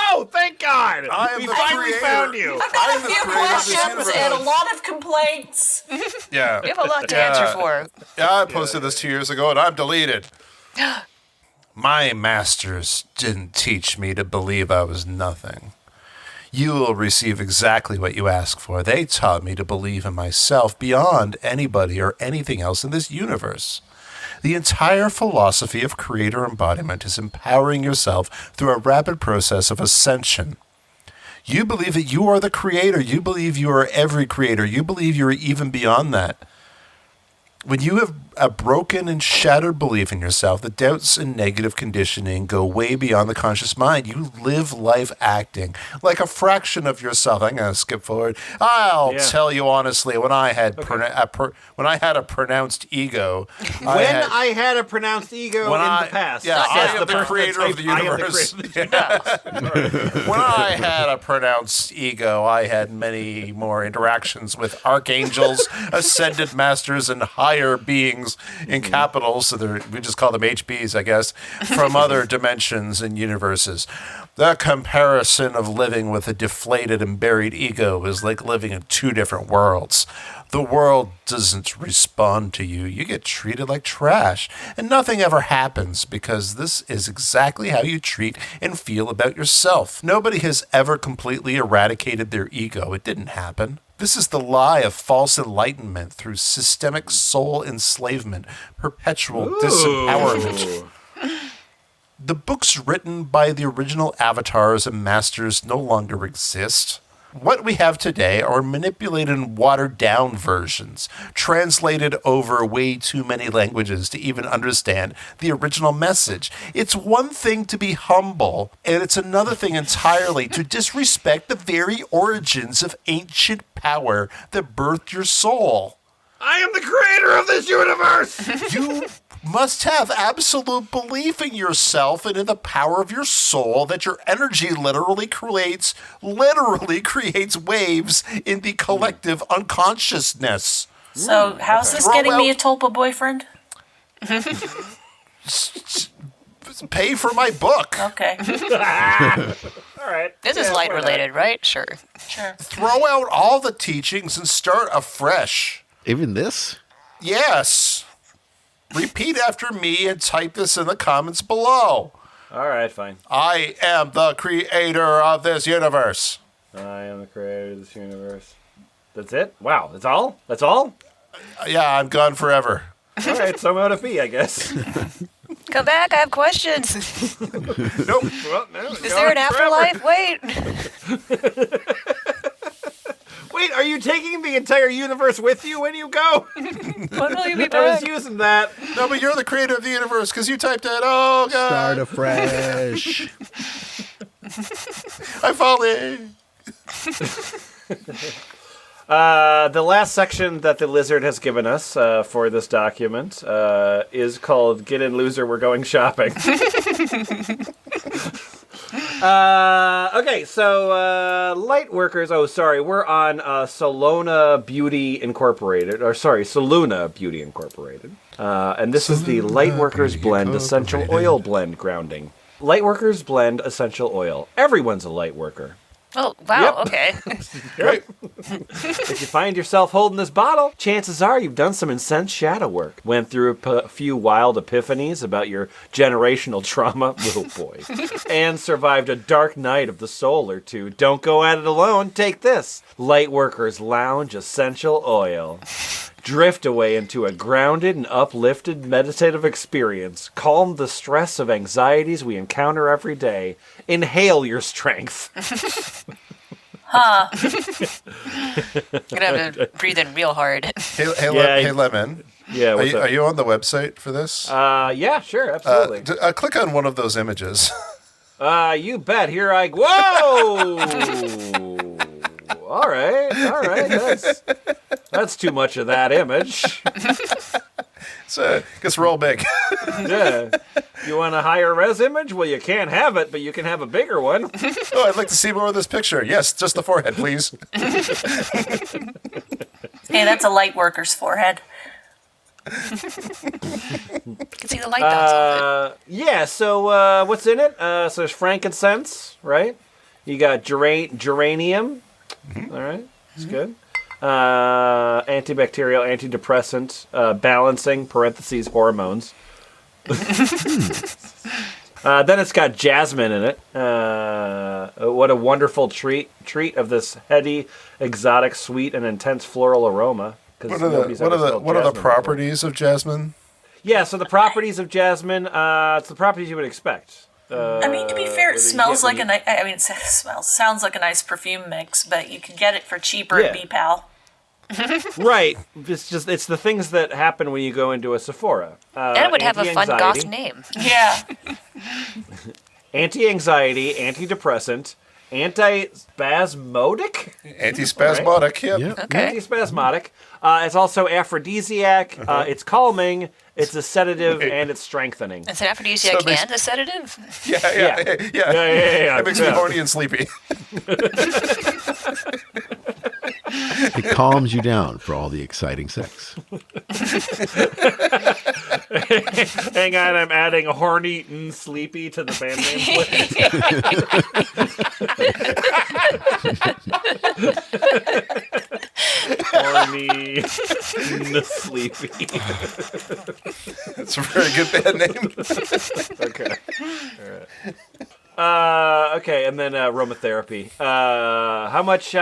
Oh, thank God! We finally found you. I am the few creator of this questions universe. and a lot of complaints. Yeah. We have a lot to answer for. Yeah, I posted this 2 years ago and I'm deleted. My masters didn't teach me to believe I was nothing. You will receive exactly what you ask for. They taught me to believe in myself beyond anybody or anything else in this universe. The entire philosophy of creator embodiment is empowering yourself through a rapid process of ascension. You believe that you are the creator. You believe you are every creator. You believe you are even beyond that. When you have a broken and shattered belief in yourself, the doubts and negative conditioning go way beyond the conscious mind. You live life acting like a fraction of yourself. I'm going to skip forward. I'll tell you honestly, when I had when I had a pronounced ego, I had a pronounced ego in the past. Yeah, I am the person creator of the universe. When I had a pronounced ego, I had many more interactions with archangels, ascended masters, and high higher beings in capitals, so we just call them HBs, I guess, from other dimensions and universes. The comparison of living with a deflated and buried ego is like living in two different worlds. The world doesn't respond to you. You get treated like trash. And nothing ever happens because this is exactly how you treat and feel about yourself. Nobody has ever completely eradicated their ego. It didn't happen. This is the lie of false enlightenment through systemic soul enslavement, perpetual disempowerment. The books written by the original avatars and masters no longer exist. What we have today are manipulated and watered-down versions, translated over way too many languages to even understand the original message. It's one thing to be humble, and it's another thing entirely to disrespect the very origins of ancient power that birthed your soul. I am the creator of this universe! You must have absolute belief in yourself and in the power of your soul that your energy literally creates waves in the collective unconsciousness. So, how's this getting me a Tulpa boyfriend? Pay for my book. Okay. All right. This is light related, right? Sure. Throw out all the teachings and start afresh. Even this? Yes. Repeat after me and type this in the comments below. All right, fine. I am the creator of this universe. I am the creator of this universe. That's it? Wow, that's all? That's all? Yeah, I'm gone forever. All right, so I'm out of B, I guess. Come back, I have questions. Nope. Well, no, Is there an afterlife? Wait. Wait, are you taking the entire universe with you when you go? When will you be I back? was using that. No, but you're the creator of the universe because you typed it. Oh, God. Start afresh. I'm falling. The last section that the lizard has given us for this document is called Get In Loser, We're Going Shopping. Okay, so Lightworkers, we're on Soluna Beauty Incorporated, Soluna Beauty Incorporated. And this is the Lightworkers Blend Essential Oil Blend grounding. Lightworkers Blend Essential Oil. Everyone's a Lightworker. Oh, wow, Yep. okay. Great. If you find yourself holding this bottle, chances are you've done some incensed shadow work. Went through a few wild epiphanies about your generational trauma, oh boy, and survived a dark night of the soul or two. Don't go at it alone. Take this. Lightworkers Lounge Essential Oil. Drift away into a grounded and uplifted meditative experience. Calm the stress of anxieties we encounter every day. Inhale your strength. Huh. You're gonna have to breathe in real hard. Hey, Lemon. Yeah, what's Are up? you on the website for this? Yeah, sure, absolutely. Click on one of those images. You bet. Here I go. Whoa! All right. That's too much of that image. So, gets roll big. Yeah. You want a higher res image? Well, you can't have it, but you can have a bigger one. Oh, I'd like to see more of this picture. Yes, just the forehead, please. Hey, that's a Lightworker's forehead. You can see the light dots on it. Yeah, so what's in it? So there's frankincense, right? You got geranium. All right, that's good. Antibacterial, antidepressant, balancing, parentheses, hormones. Then it's got jasmine in it. What a wonderful treat of this heady, exotic, sweet, and intense floral aroma. What are the properties of jasmine? Yeah, so the properties of jasmine, it's the properties you would expect. I mean, to be fair, it smells like sounds like a nice perfume mix, but you can get it for cheaper at BPAL. Right. It's the things that happen when you go into a Sephora. And it would have a fun goth name. Yeah. Anti-anxiety, antidepressant, antispasmodic? Antispasmodic, yep. Yeah. Okay. Antispasmodic. It's also aphrodisiac. It's calming. It's a sedative, and it's strengthening. It's an aphrodisiac and a sedative? Yeah. It makes me horny and sleepy. It calms you down for all the exciting sex. Hang on, I'm adding Horny and Sleepy to the band name list. Horny and Sleepy. That's a very good band name. Okay. All right. Okay, and then aromatherapy. How much?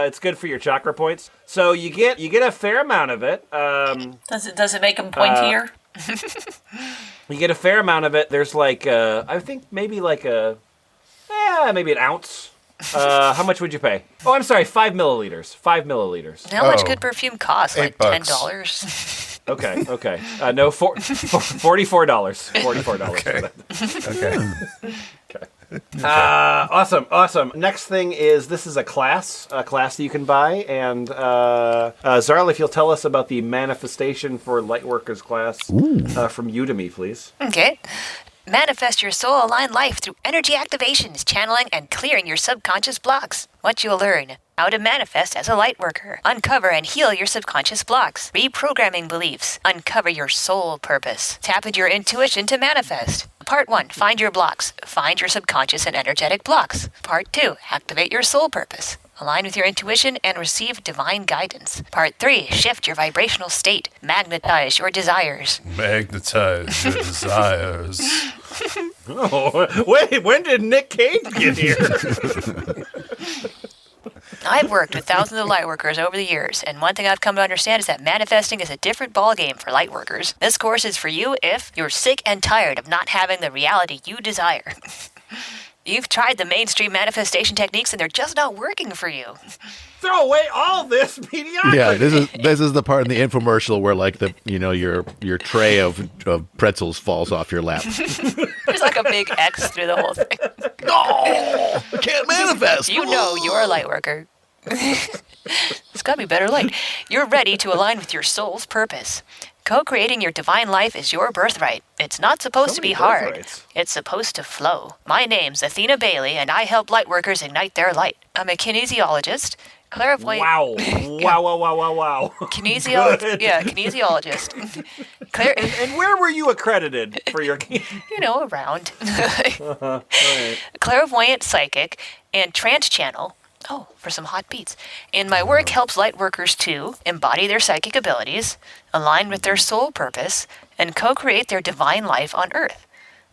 It's good for your chakra points. So you get a fair amount of it. Does it make them pointier? You get a fair amount of it. There's like I think maybe like maybe an ounce. How much would you pay? Oh, I'm sorry, 5 milliliters. 5 milliliters. How much good perfume costs? Like $8. $10. Okay. No, $44. $44 for that. Okay. Awesome. Next thing is this is a class that you can buy, and Zarl, if you'll tell us about the manifestation for Lightworkers class from Udemy, please. Okay. Manifest your soul-aligned life through energy activations, channeling, and clearing your subconscious blocks. What you'll learn: how to manifest as a lightworker, uncover and heal your subconscious blocks, reprogramming beliefs, uncover your soul purpose, tap into your intuition to manifest. Part 1, find your blocks, find your subconscious and energetic blocks. Part 2, activate your soul purpose, align with your intuition and receive divine guidance. Part 3, shift your vibrational state, magnetize your desires. Magnetize your desires. Oh, wait, when did Nick Cage get here? I've worked with thousands of lightworkers over the years, and one thing I've come to understand is that manifesting is a different ballgame for lightworkers. This course is for you if you're sick and tired of not having the reality you desire. You've tried the mainstream manifestation techniques and they're just not working for you. Throw away all this mediocrity. Yeah, this is the part in the infomercial where like your tray of pretzels falls off your lap. There's like a big X through the whole thing. No, I can't manifest. You know you're a lightworker. It's gotta be better light. You're ready to align with your soul's purpose. Co-creating your divine life is your birthright. It's not supposed to be hard. birthrights. It's supposed to flow. My name's Athena Bailey, and I help lightworkers ignite their light. I'm a kinesiologist, clairvoyant. Wow. Kinesiologist. Yeah, kinesiologist. And where were you accredited for your... Around. Clairvoyant psychic and trance channel. Oh, for some hot beats. And my work helps lightworkers to embody their psychic abilities, align with their soul purpose, and co-create their divine life on Earth.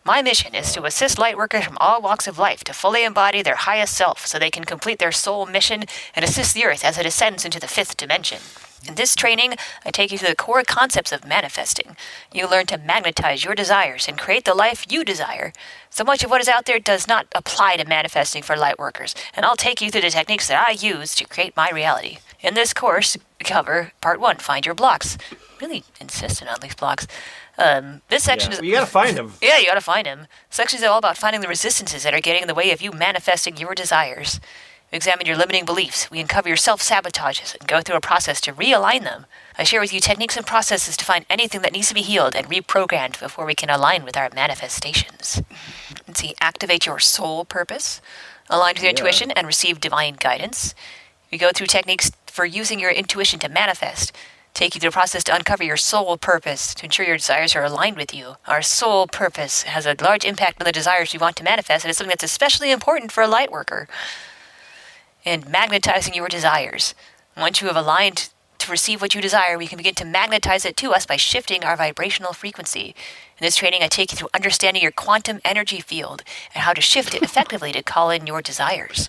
My mission is to assist lightworkers from all walks of life to fully embody their highest self so they can complete their soul mission and assist the Earth as it ascends into the 5th dimension. In this training, I take you through the core concepts of manifesting. You learn to magnetize your desires and create the life you desire. So much of what is out there does not apply to manifesting for lightworkers, and I'll take you through the techniques that I use to create my reality. In this course, we cover Part 1, find your blocks. Really insistent on these blocks. This section is... You gotta find them. Yeah, you gotta find them. Sections are all about finding the resistances that are getting in the way of you manifesting your desires. We examine your limiting beliefs. We uncover your self-sabotages and go through a process to realign them. I share with you techniques and processes to find anything that needs to be healed and reprogrammed before we can align with our manifestations. Let's see, activate your soul purpose, align with your intuition, and receive divine guidance. We go through techniques for using your intuition to manifest, take you through a process to uncover your soul purpose to ensure your desires are aligned with you. Our soul purpose has a large impact on the desires we want to manifest, and it's something that's especially important for a light worker. And magnetizing your desires. Once you have aligned to receive what you desire, we can begin to magnetize it to us by shifting our vibrational frequency. In this training, I take you through understanding your quantum energy field and how to shift it effectively to call in your desires.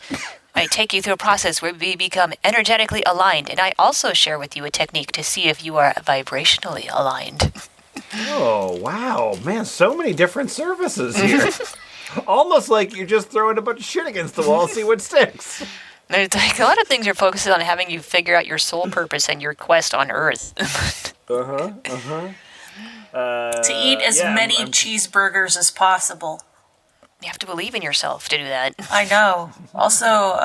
I take you through a process where we become energetically aligned, and I also share with you a technique to see if you are vibrationally aligned. Oh, wow. Man, so many different services here. Almost like you're just throwing a bunch of shit against the wall and see what sticks. There's like a lot of things are focused on having you figure out your soul purpose and your quest on Earth. To eat as many cheeseburgers as possible. You have to believe in yourself to do that. I know. Also,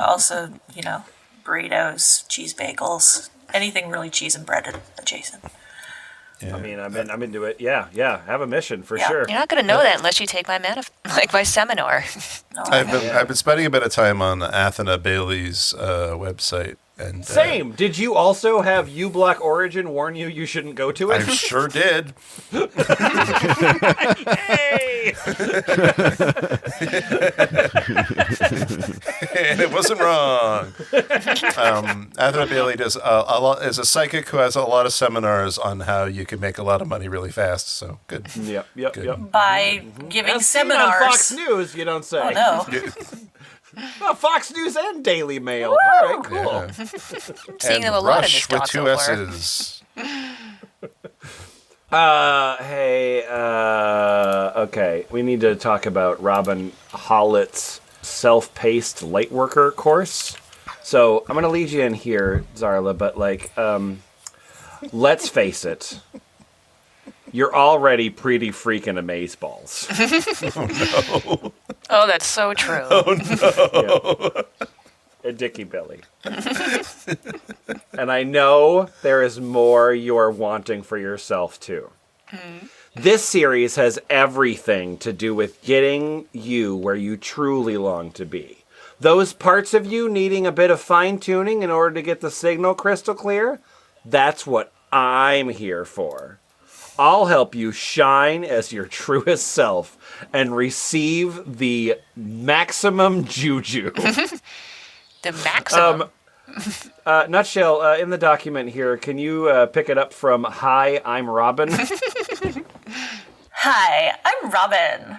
burritos, cheese bagels, anything really cheese and bread adjacent. Yeah. I mean, I'm into it. Yeah. Have a mission for sure. You're not going to know that unless you take my my seminar. I've been spending a bit of time on Athena Bailey's website, And Same. Did you also have uBlock Origin warn you shouldn't go to it? I sure did. Hey! And it wasn't wrong. Anthony Bailey does is a psychic who has a lot of seminars on how you can make a lot of money really fast. So good. Yep. By giving As seen seminars. on Fox News, you don't say. Oh, no. Well, Fox News and Daily Mail. All right, cool. Yeah. Seeing And them a lot in Rush this with dot two so far. S's. Okay. We need to talk about Robin Hollett's self-paced Lightworker course. So I'm going to lead you in here, Zarla, but let's face it. You're already pretty freaking amazeballs. Oh, that's so true. A Dicky Billy. And I know there is more you're wanting for yourself, too. This series has everything to do with getting you where you truly long to be. Those parts of you needing a bit of fine-tuning in order to get the signal crystal clear, that's what I'm here for. I'll help you shine as your truest self and receive the maximum juju. The maximum. Nutshell, in the document here, can you pick it up from Hi, I'm Robin? Hi, I'm Robin.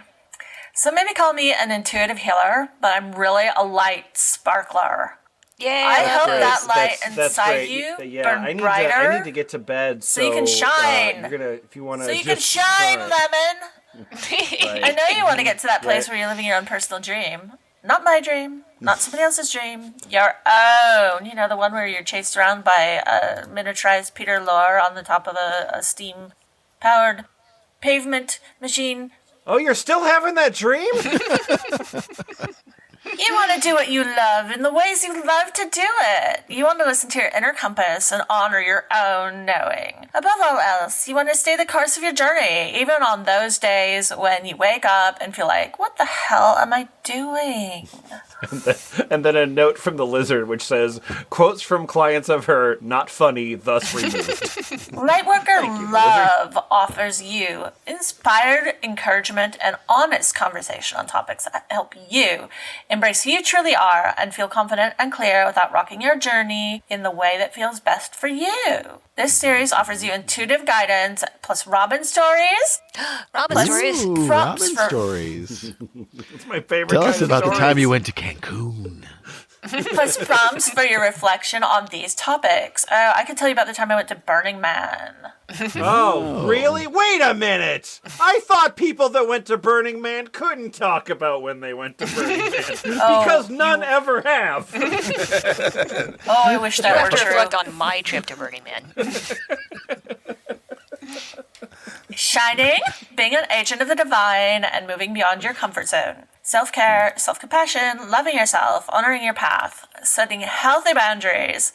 Some maybe call me an intuitive healer, but I'm really a light sparkler. Yay. I hope That's- that light that's inside great. you Yeah, burn brighter. I need to get to bed, so you can shine. you're gonna, if you want to, so you can shine, Lemon. Right. I know you want to get to that place Right. where you're living your own personal dream. Not my dream. Not somebody else's dream. Your own. You know, the one where you're chased around by a miniaturized Peter Lorre on the top of a steam-powered pavement machine. Oh, you're still having that dream? You want to do what you love in the ways you love to do it. You want to listen to your inner compass and honor your own knowing. Above all else, you want to stay the course of your journey, even on those days when you wake up and feel like, what the hell am I doing? And then a note from the lizard which says, quotes from clients of her, not funny, thus removed. Lightworker Love offers you inspired encouragement and honest conversation on topics that help you embrace who you truly are and feel confident and clear without rocking your journey in the way that feels best for you. This series offers you intuitive guidance plus Robin stories. Robin Let's- stories. Ooh, Props Robin for- stories. It's my favorite Tell kind us of about the stories. time you went to Cancun. Plus prompts for your reflection on these topics. I can tell you about the time I went to Burning Man. Oh, really? Wait a minute! I thought people that went to Burning Man couldn't talk about when they went to Burning Man. Because none ever have. Oh, I wish You that have were to true. reflect on my trip to Burning Man. Shining, being an agent of the divine, and moving beyond your comfort zone. Self-care, self-compassion, loving yourself, honoring your path, setting healthy boundaries,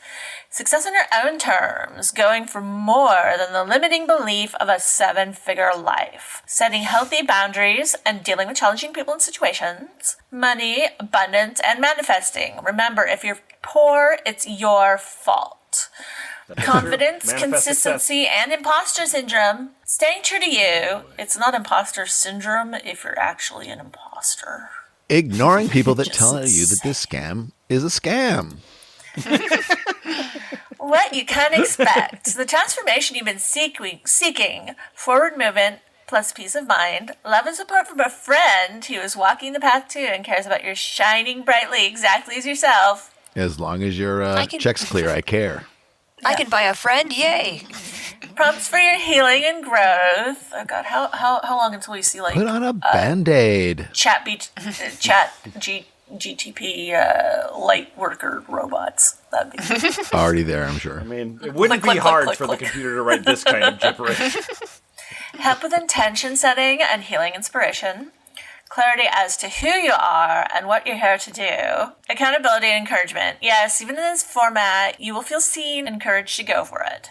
success on your own terms, going for more than the limiting belief of a 7-figure life, setting healthy boundaries and dealing with challenging people and situations, money, abundance, and manifesting. Remember, if you're poor, it's your fault. Confidence, Manifest consistency, and imposter syndrome. Staying true to you. It's not imposter syndrome if you're actually an imposter. Ignoring people that Just tell you that this scam is a scam. What you can expect. The transformation you've been seeking. Forward movement plus peace of mind. Love and support from a friend who is walking the path too and cares about your shining brightly exactly as yourself. As long as your can- check's clear, I care. I can buy a friend, yay. Prompts for your healing and growth. Oh God, how long until we see like Put on a Band-Aid. GTP Lightworker robots? That'd be Already there, I'm sure. I mean, it wouldn't Click, be click, hard click, for click. the computer to write this kind of gibberish. help with intention setting and healing inspiration. Clarity as to who you are and what you're here to do. Accountability and encouragement. Yes, even in this format, you will feel seen and encouraged to go for it.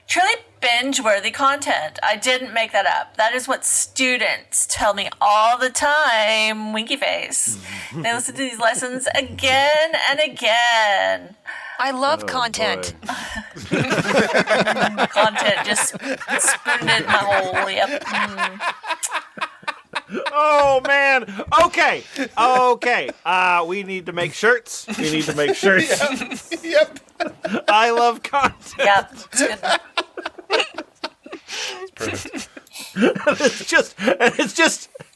Truly binge-worthy content. I didn't make that up. That is what students tell me all the time, winky face. They listen to these lessons again and again. I love content. Content, just spoon it in my hole. Yep. Oh man. Okay. We need to make shirts. Yep. I love content. Yep. It's good. Perfect.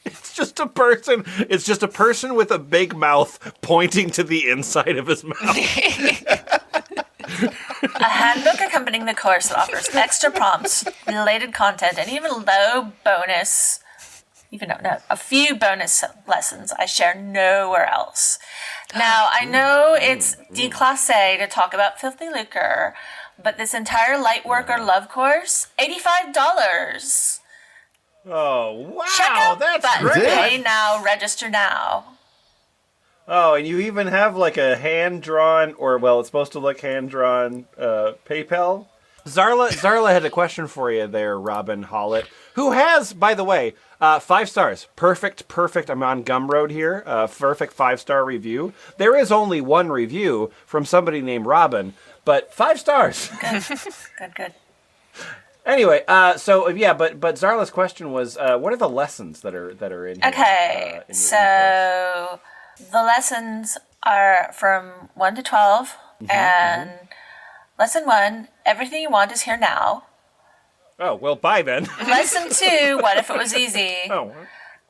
It's just a person. It's just a person with a big mouth pointing to the inside of his mouth. A handbook accompanying the course that offers extra prompts, related content, and even a few bonus lessons I share nowhere else. Now, I know it's déclassé to talk about filthy lucre, but this entire Lightworker love course, $85. Oh wow, Check out that's button. great. Pay now, register now. Oh, and you even have like a hand-drawn, it's supposed to look hand-drawn PayPal. Zarla had a question for you there, Robin Hollett, who has, by the way, 5 stars. Perfect. I'm on Gumroad here. Perfect 5-star review. There is only one review from somebody named Robin, but 5 stars. Good. Anyway, but Zarla's question was, what are the lessons that are in here? Okay, in so the lessons are from 1 to 12, and lesson 1, everything you want is here now. Oh, well, bye then. Lesson 2, what if it was easy? Oh.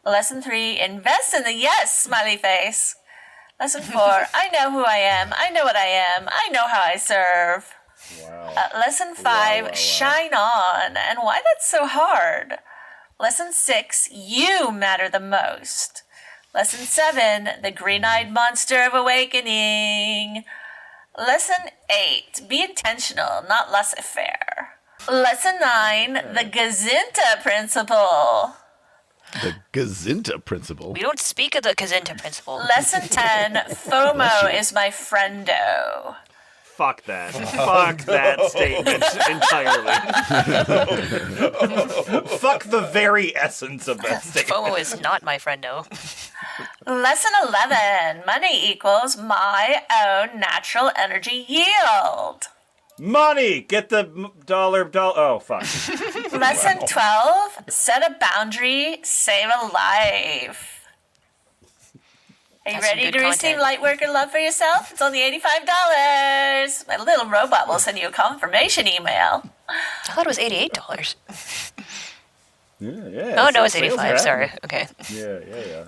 Lesson 3, invest in the yes, smiley face. Lesson 4, I know who I am, I know what I am, I know how I serve. Wow. Lesson 5, shine on, and why that's so hard. Lesson 6, you matter the most. Lesson 7, the green-eyed monster of awakening. Lesson 8, be intentional, not laissez-faire. Lesson 9, the Gazinta principle. The Gazinta principle. We don't speak of the Kazinta principle. Lesson 10, FOMO is my friendo. Fuck that. Fuck that statement entirely. Fuck the very essence of that statement. FOMO is not my friendo. Lesson 11, money equals my own natural energy yield. Money! Get the dollar. Oh, fuck. Lesson 12, set a boundary, save a life. Are you That's some ready good to receive content. Lightworker love for yourself? It's only $85. My little robot will send you a confirmation email. I thought it was $88. Yeah. Oh, no, it's sales 85. are Sorry. happening. Okay. Yeah.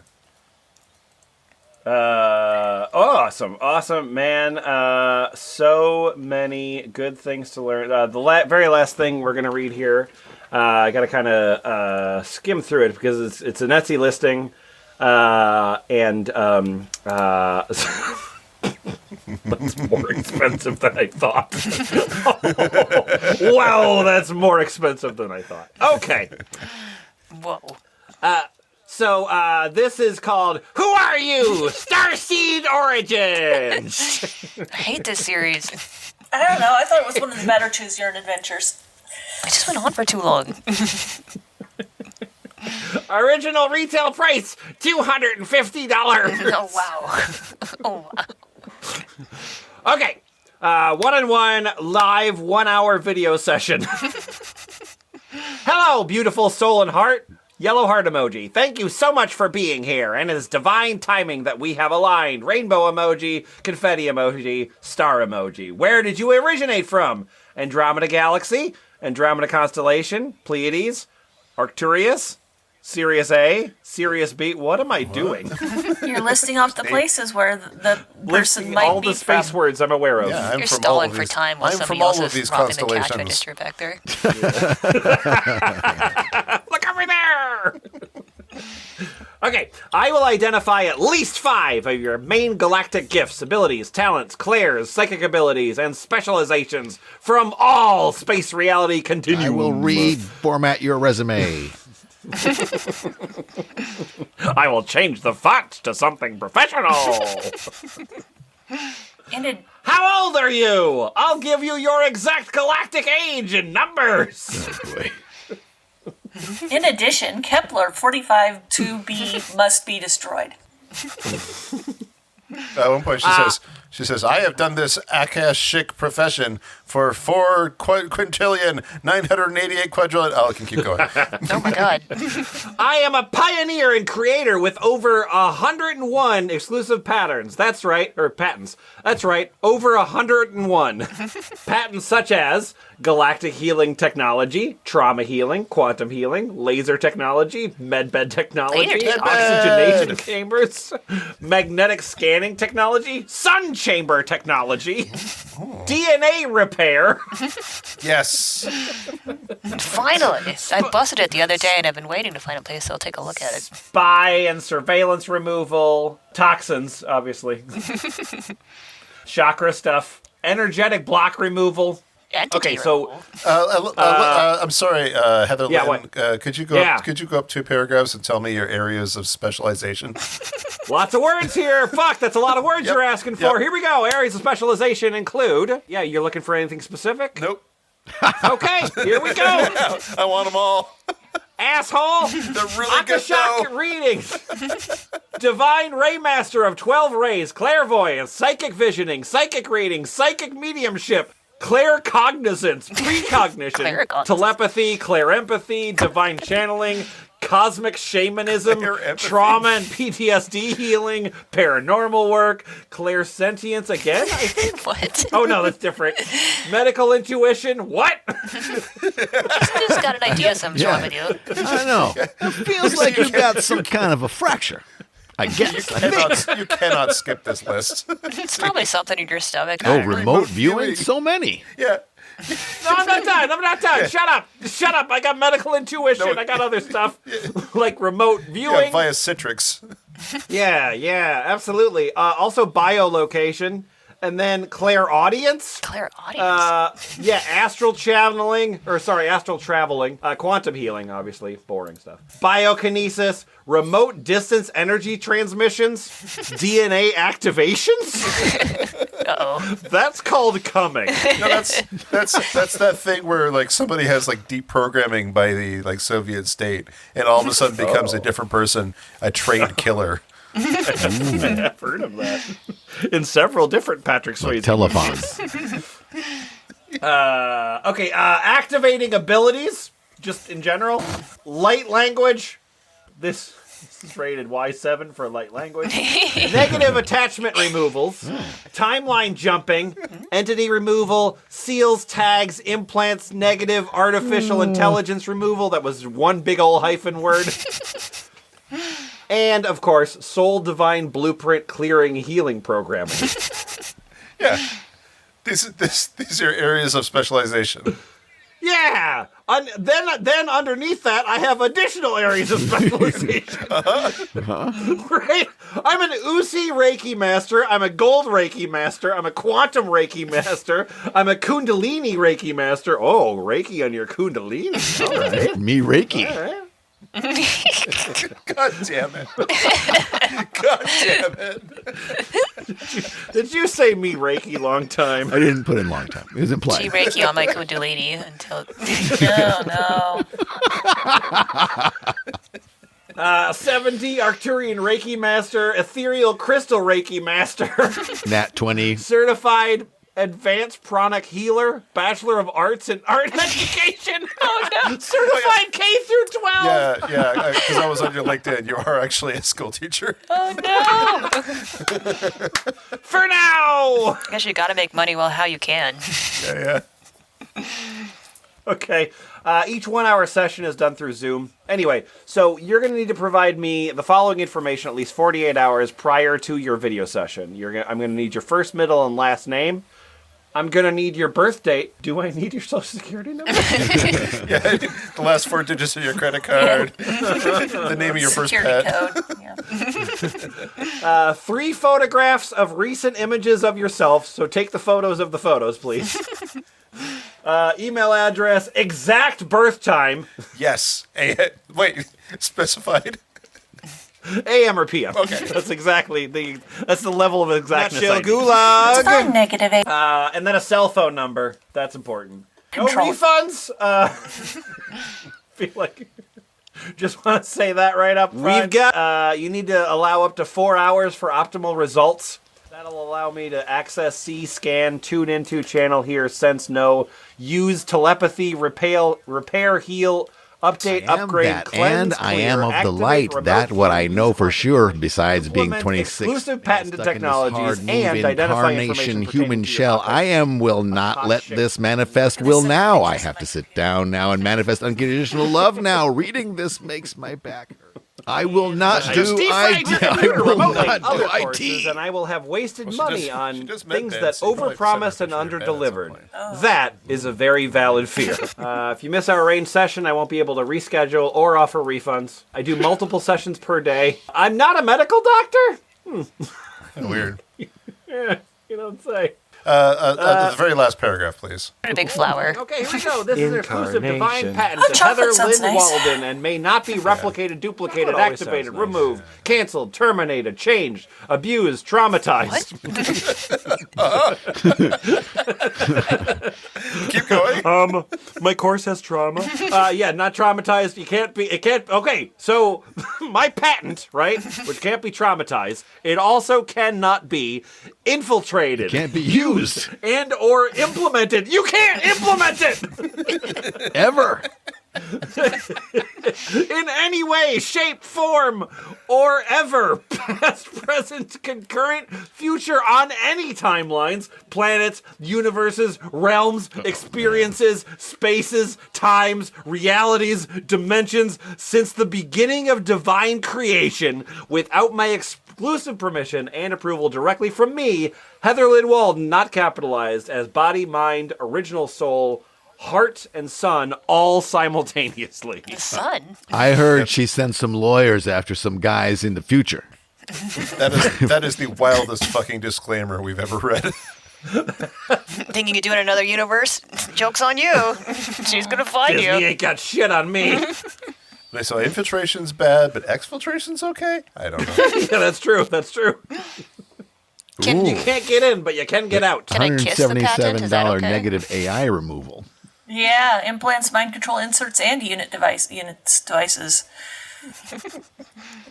Awesome, man. So many good things to learn. The very last thing we're gonna read here, I gotta kind of skim through it because it's an Etsy listing, and that's more expensive than I thought. Wow, that's more expensive than I thought. Okay. Whoa. So, this is called Who Are You? Starseed Origins! I hate this series. I don't know. I thought it was one of the better Choose Your Own Adventures. It just went on for too long. Original retail price, $250. Oh, wow. Oh, wow. Okay, one-on-one live 1-hour video session. Hello, beautiful soul and heart. Yellow heart emoji. Thank you so much for being here, and it is divine timing that we have aligned. Rainbow emoji, confetti emoji, star emoji. Where did you originate from? Andromeda Galaxy, Andromeda Constellation, Pleiades, Arcturus, Sirius A, Sirius B. What am I doing? You're listing off the places where the person Listing might all be the space from. words I'm aware of. Yeah, I'm You're from stalling all of for these, time while I'm somebody from all else of is these robbing the cash constellations. register back there. Look over there! Okay, I will identify at least 5 of your main galactic gifts, abilities, talents, clairs, psychic abilities, and specializations from all space reality continuum. I will reformat your resume. I will change the font to something professional. How old are you? I'll give you your exact galactic age in numbers. Oh, boy. In addition, Kepler 45-2b must be destroyed. At one point she says, She says, I have done this Akashic profession for 4,988 quadrillion. Oh, I can keep going. Oh my God. I am a pioneer and creator with over 101 exclusive patterns. That's right, or patents. That's right, over 101. Patents such as galactic healing technology, trauma healing, quantum healing, laser technology, medbed technology, oxygenation chambers, magnetic scanning technology, sun chamber technology, DNA repair. Yes. Finally. I busted it the other day and I've been waiting to find a place so I'll take a look at it. Spy and surveillance removal, toxins, obviously. Chakra stuff, energetic block removal. Entity Okay, so removal. I'm sorry, Heather Yeah, Lynn. Could you go? Yeah. Could you go up 2 paragraphs and tell me your areas of specialization? lots of words here. Fuck, that's a lot of words Yep, you're asking for. yep. Here we go. Areas of specialization include. Yeah, you're looking for anything specific? Nope. Okay, here we go. I want them all. Asshole. They're really good Akashic though. readings. Divine Raymaster of 12 rays, clairvoyance, psychic visioning, psychic reading, psychic mediumship, claircognizance, precognition, Claircognizance. telepathy, clairempathy, divine channeling, cosmic shamanism, Clairempathy. trauma and PTSD healing, paranormal work, clairsentience again, I think. What? Oh no, that's different. Medical intuition, what? Just got an idea something's wrong with you. I know. It feels like you've got some kind of a fracture. I guess. I think. You cannot skip this list. It's probably something in your stomach. Oh, remote viewing? So many. Yeah. No, I'm not done. I'm not done. Shut up. Shut up. I got medical intuition. No. I got other stuff like remote Yeah, viewing. via Citrix. Yeah, absolutely. Also biolocation. And then clairaudience. Clairaudience. Astral traveling. Quantum healing, obviously. Boring stuff. Biokinesis. Remote distance energy transmissions. DNA activations. Uh-oh. That's called coming. No, that's that thing where like somebody has like deep programming by the like Soviet state, and all of a sudden becomes a different person, a trained killer. I've heard of that. In several different Patrick Swayze. Telephones. Activating abilities, just in general. Light language. This is rated Y7 for light language. Negative attachment removals. Timeline jumping. Entity removal. Seals, tags, implants, negative artificial intelligence removal. That was one big ol' hyphen word. And, of course, soul divine blueprint clearing healing programming. Yeah. These are areas of specialization. Yeah! Then underneath that, I have additional areas of specialization. Right? I'm an Uzi Reiki master. I'm a gold Reiki master. I'm a quantum Reiki master. I'm a Kundalini Reiki master. Oh, Reiki on your Kundalini. All right. Me Reiki. All right. God damn it. God damn it. Did you say me Reiki long time? I didn't put in long time. It was She implied. Reiki on my Kundalini until. No. 70 Arcturian Reiki master. Ethereal Crystal Reiki master. Nat 20. Certified Advanced Pranic Healer, Bachelor of Arts in Art and Education. Oh no! Certified K through 12. Yeah, because I was on your LinkedIn. You are actually a school teacher. Oh no! For now. I guess you gotta make money while how you can. Yeah. Okay. Each 1 hour session is done through Zoom. Anyway, so you're going to need to provide me the following information at least 48 hours prior to your video session. I'm going to need your first, middle, and last name. I'm going to need your birth date. Do I need your social security number? Yeah, the last 4 digits of your credit card. The name of your first Security pet. code. Yeah. 3 photographs of recent images of yourself. So take the photos of the photos, please. Email address, exact birth time. Yes. Wait, specified? AM or PM. Okay. That's exactly that's the level of exactness. It's Gulag. fine, negative 8. And then a cell phone number. That's important. Control. No refunds. Feel like just want to say that right up front. We've got. You need to allow up to 4 hours for optimal results. That'll allow me to access, see, scan, tune into, channel, hear, sense, know, use telepathy, repair, heal, update, upgrade, cleanse, and clear, I am of the activate, light. remote That what I view, know for sure. implement Besides being 26, exclusive patented stuck in this technologies hard-moving and identify information incarnation pertaining human to your shell. object. I am will not let this manifest. Will now. I have to sit down now and manifest unconditional love now. Reading this makes my back hurt. I will not do IT. I will not do IT. And I will have wasted money on she just met things Ben, that so you probably overpromised sent and her picture of Ben at some underdelivered. point. That is a very valid fear. If you miss our arranged session, I won't be able to reschedule or offer refunds. I do multiple sessions per day. I'm not a medical doctor. Weird. You don't say. The very last paragraph, please. A big flower. Okay, here we go. This is exclusive divine Incarnation. patent Oh, to chocolate Heather sounds Lynn nice. Walden and may not be replicated, duplicated, Chocolate always activated, sounds nice. removed, canceled, terminated, changed, abused, traumatized. Keep going. My course has trauma. Yeah, not traumatized. It can't, okay, so my patent, right, which can't be traumatized, it also cannot be infiltrated. Can't be used And or implemented. You can't implement it ever. in any way, shape, form, or ever. Past, present, concurrent, future, on any timelines, planets, universes, realms, experiences, spaces, times, realities, dimensions, since the beginning of divine creation, without my exclusive permission and approval directly from me, Heather Lynn Walden, not capitalized, as body, mind, original soul, heart, and sun, all simultaneously. The sun. I heard she sent some lawyers after some guys in the future. That is the wildest fucking disclaimer we've ever read. Think you could do it in another universe? Joke's on you. She's gonna find Disney you. ain't got shit on me. They say infiltration's bad, but exfiltration's okay? I don't know. Yeah, that's true. That's true. You can't get in, but you can get out. Can I kiss the patent? Is that $177 okay? negative AI removal. Yeah, implants, mind control inserts, and devices.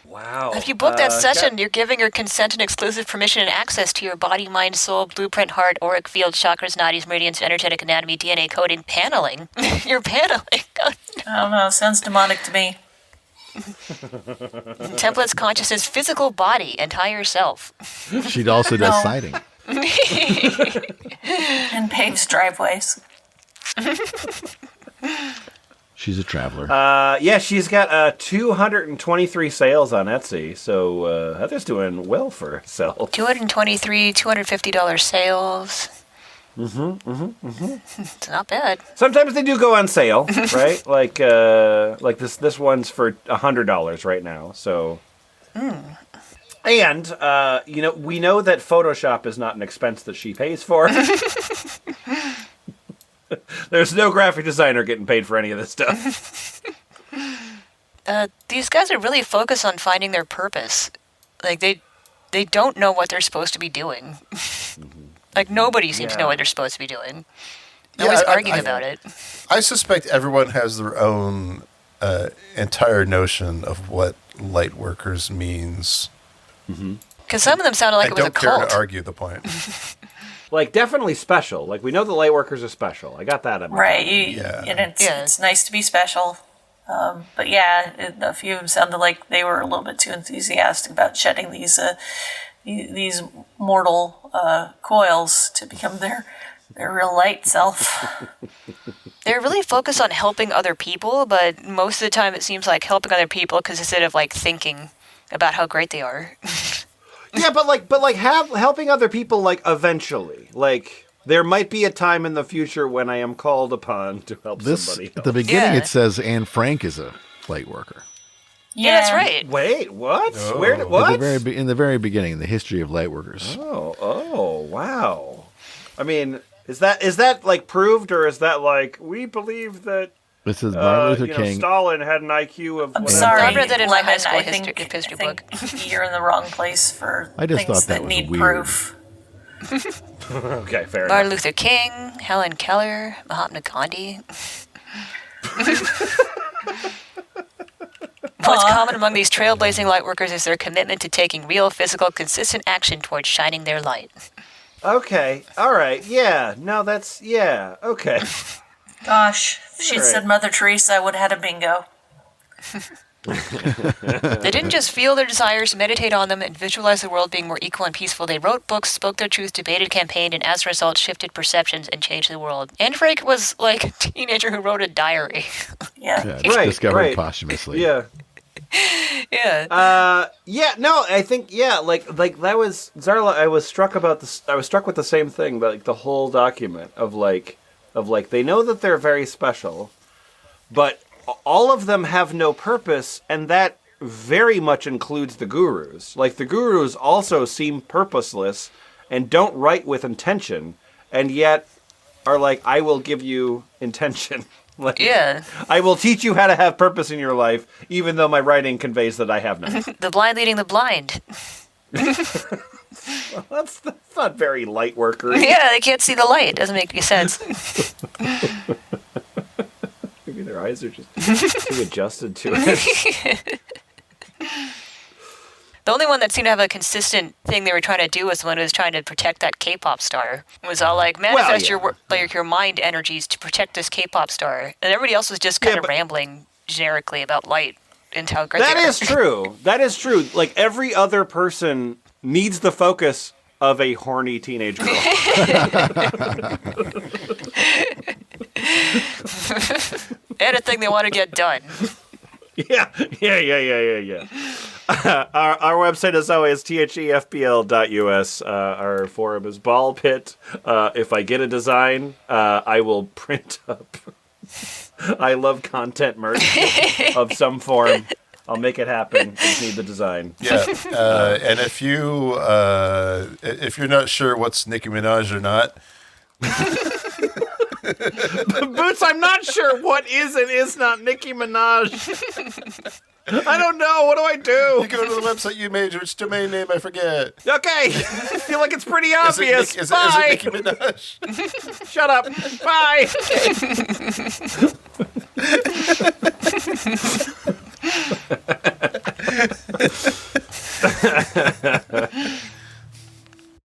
Wow. If you book that session, you're giving her consent and exclusive permission and access to your body, mind, soul, blueprint, heart, auric field, chakras, nadis, meridians, energetic anatomy, DNA coding, paneling. You're paneling. I don't know, sounds demonic to me. Templates, consciousness, physical body, entire self. She also does No. sighting. And paves driveways. She's a traveler. Yeah, she's got 223 sales on Etsy, so Heather's doing well for herself. $223, $250 sales. It's not bad. Sometimes they do go on sale, right? Like this one's for $100 right now. So, and we know that Photoshop is not an expense that she pays for. There's no graphic designer getting paid for any of this stuff. These guys are really focused on finding their purpose. Like they don't know what they're supposed to be doing. Like nobody seems to know what they're supposed to be doing. Nobody's arguing about it. I suspect everyone has their own entire notion of what Lightworkers means. Because some of them sounded like it was a I don't care cult. to argue the point. Like, definitely special. Like, we know the Lightworkers are special. I got that in my Right, Yeah. and it's nice to be special. But yeah, a few of them sounded like they were a little bit too enthusiastic about shedding these mortal coils to become their real light self. They're really focused on helping other people, but most of the time it seems like helping other people because instead of like thinking about how great they are. Yeah, but helping other people, like, eventually. Like, there might be a time in the future when I am called upon to help somebody else. At the beginning, Yeah. it says Anne Frank is a light worker. Yeah, that's right. Wait, what? Oh. Where did, what? In the very beginning, the history of light workers. Oh, wow. I mean, is that like proved, or is that like, we believe that This is Martin Luther King. Stalin had an IQ of I'm whatever? sorry, I read that in my Lemon, high school I think history book. you're in the wrong place for I just things thought that was need weird. proof. Okay, fair Martin enough. Luther King, Helen Keller, Mahatma Gandhi. What? What's common among these trailblazing lightworkers is their commitment to taking real, physical, consistent action towards shining their light. Okay. All right. Yeah. No, that's... Yeah. Okay. Gosh, if she'd All right. said Mother Teresa, I would have had a bingo. They didn't just feel their desires, meditate on them, and visualize the world being more equal and peaceful. They wrote books, spoke their truth, debated, campaigned, and as a result, shifted perceptions and changed the world. Anne Frank was like a teenager who wrote a diary. Yeah. Right, discovered right. posthumously. Yeah. Yeah. Yeah, no, I think like that was Zarla. I was struck about this. I was struck with the same thing, but like the whole document of like they know that they're very special, but all of them have no purpose, and that very much includes the gurus. Like the gurus also seem purposeless and don't write with intention, and yet are like, I will give you intention. Like, Yeah. I will teach you how to have purpose in your life, even though my writing conveys that I have none. The blind leading the blind. That's not very light worker. Yeah, they can't see the light. Doesn't make any sense. Maybe their eyes are just too adjusted to it. The only one that seemed to have a consistent thing they were trying to do was the one who was trying to protect that K-pop star. It was all like, manifest your mind energies to protect this K-pop star. And everybody else was just kind of rambling generically about light and how great That they are. is true. That is true. Like, every other person needs the focus of a horny teenage girl. And a thing they want to get done. Yeah. Our website is always thefpl.us. Our forum is ballpit. If I get a design, I will print up. I love content merch of some form. I'll make it happen. I just need the design. Yeah, and if you're not sure what's Nicki Minaj or not, Boots, I'm not sure what is and is not Nicki Minaj. I don't know. What do I you do? go to the website you made, which domain name I forget. Okay. I feel like it's pretty Is it obvious. Is Bye. it Nicki Minaj? Shut up. Bye.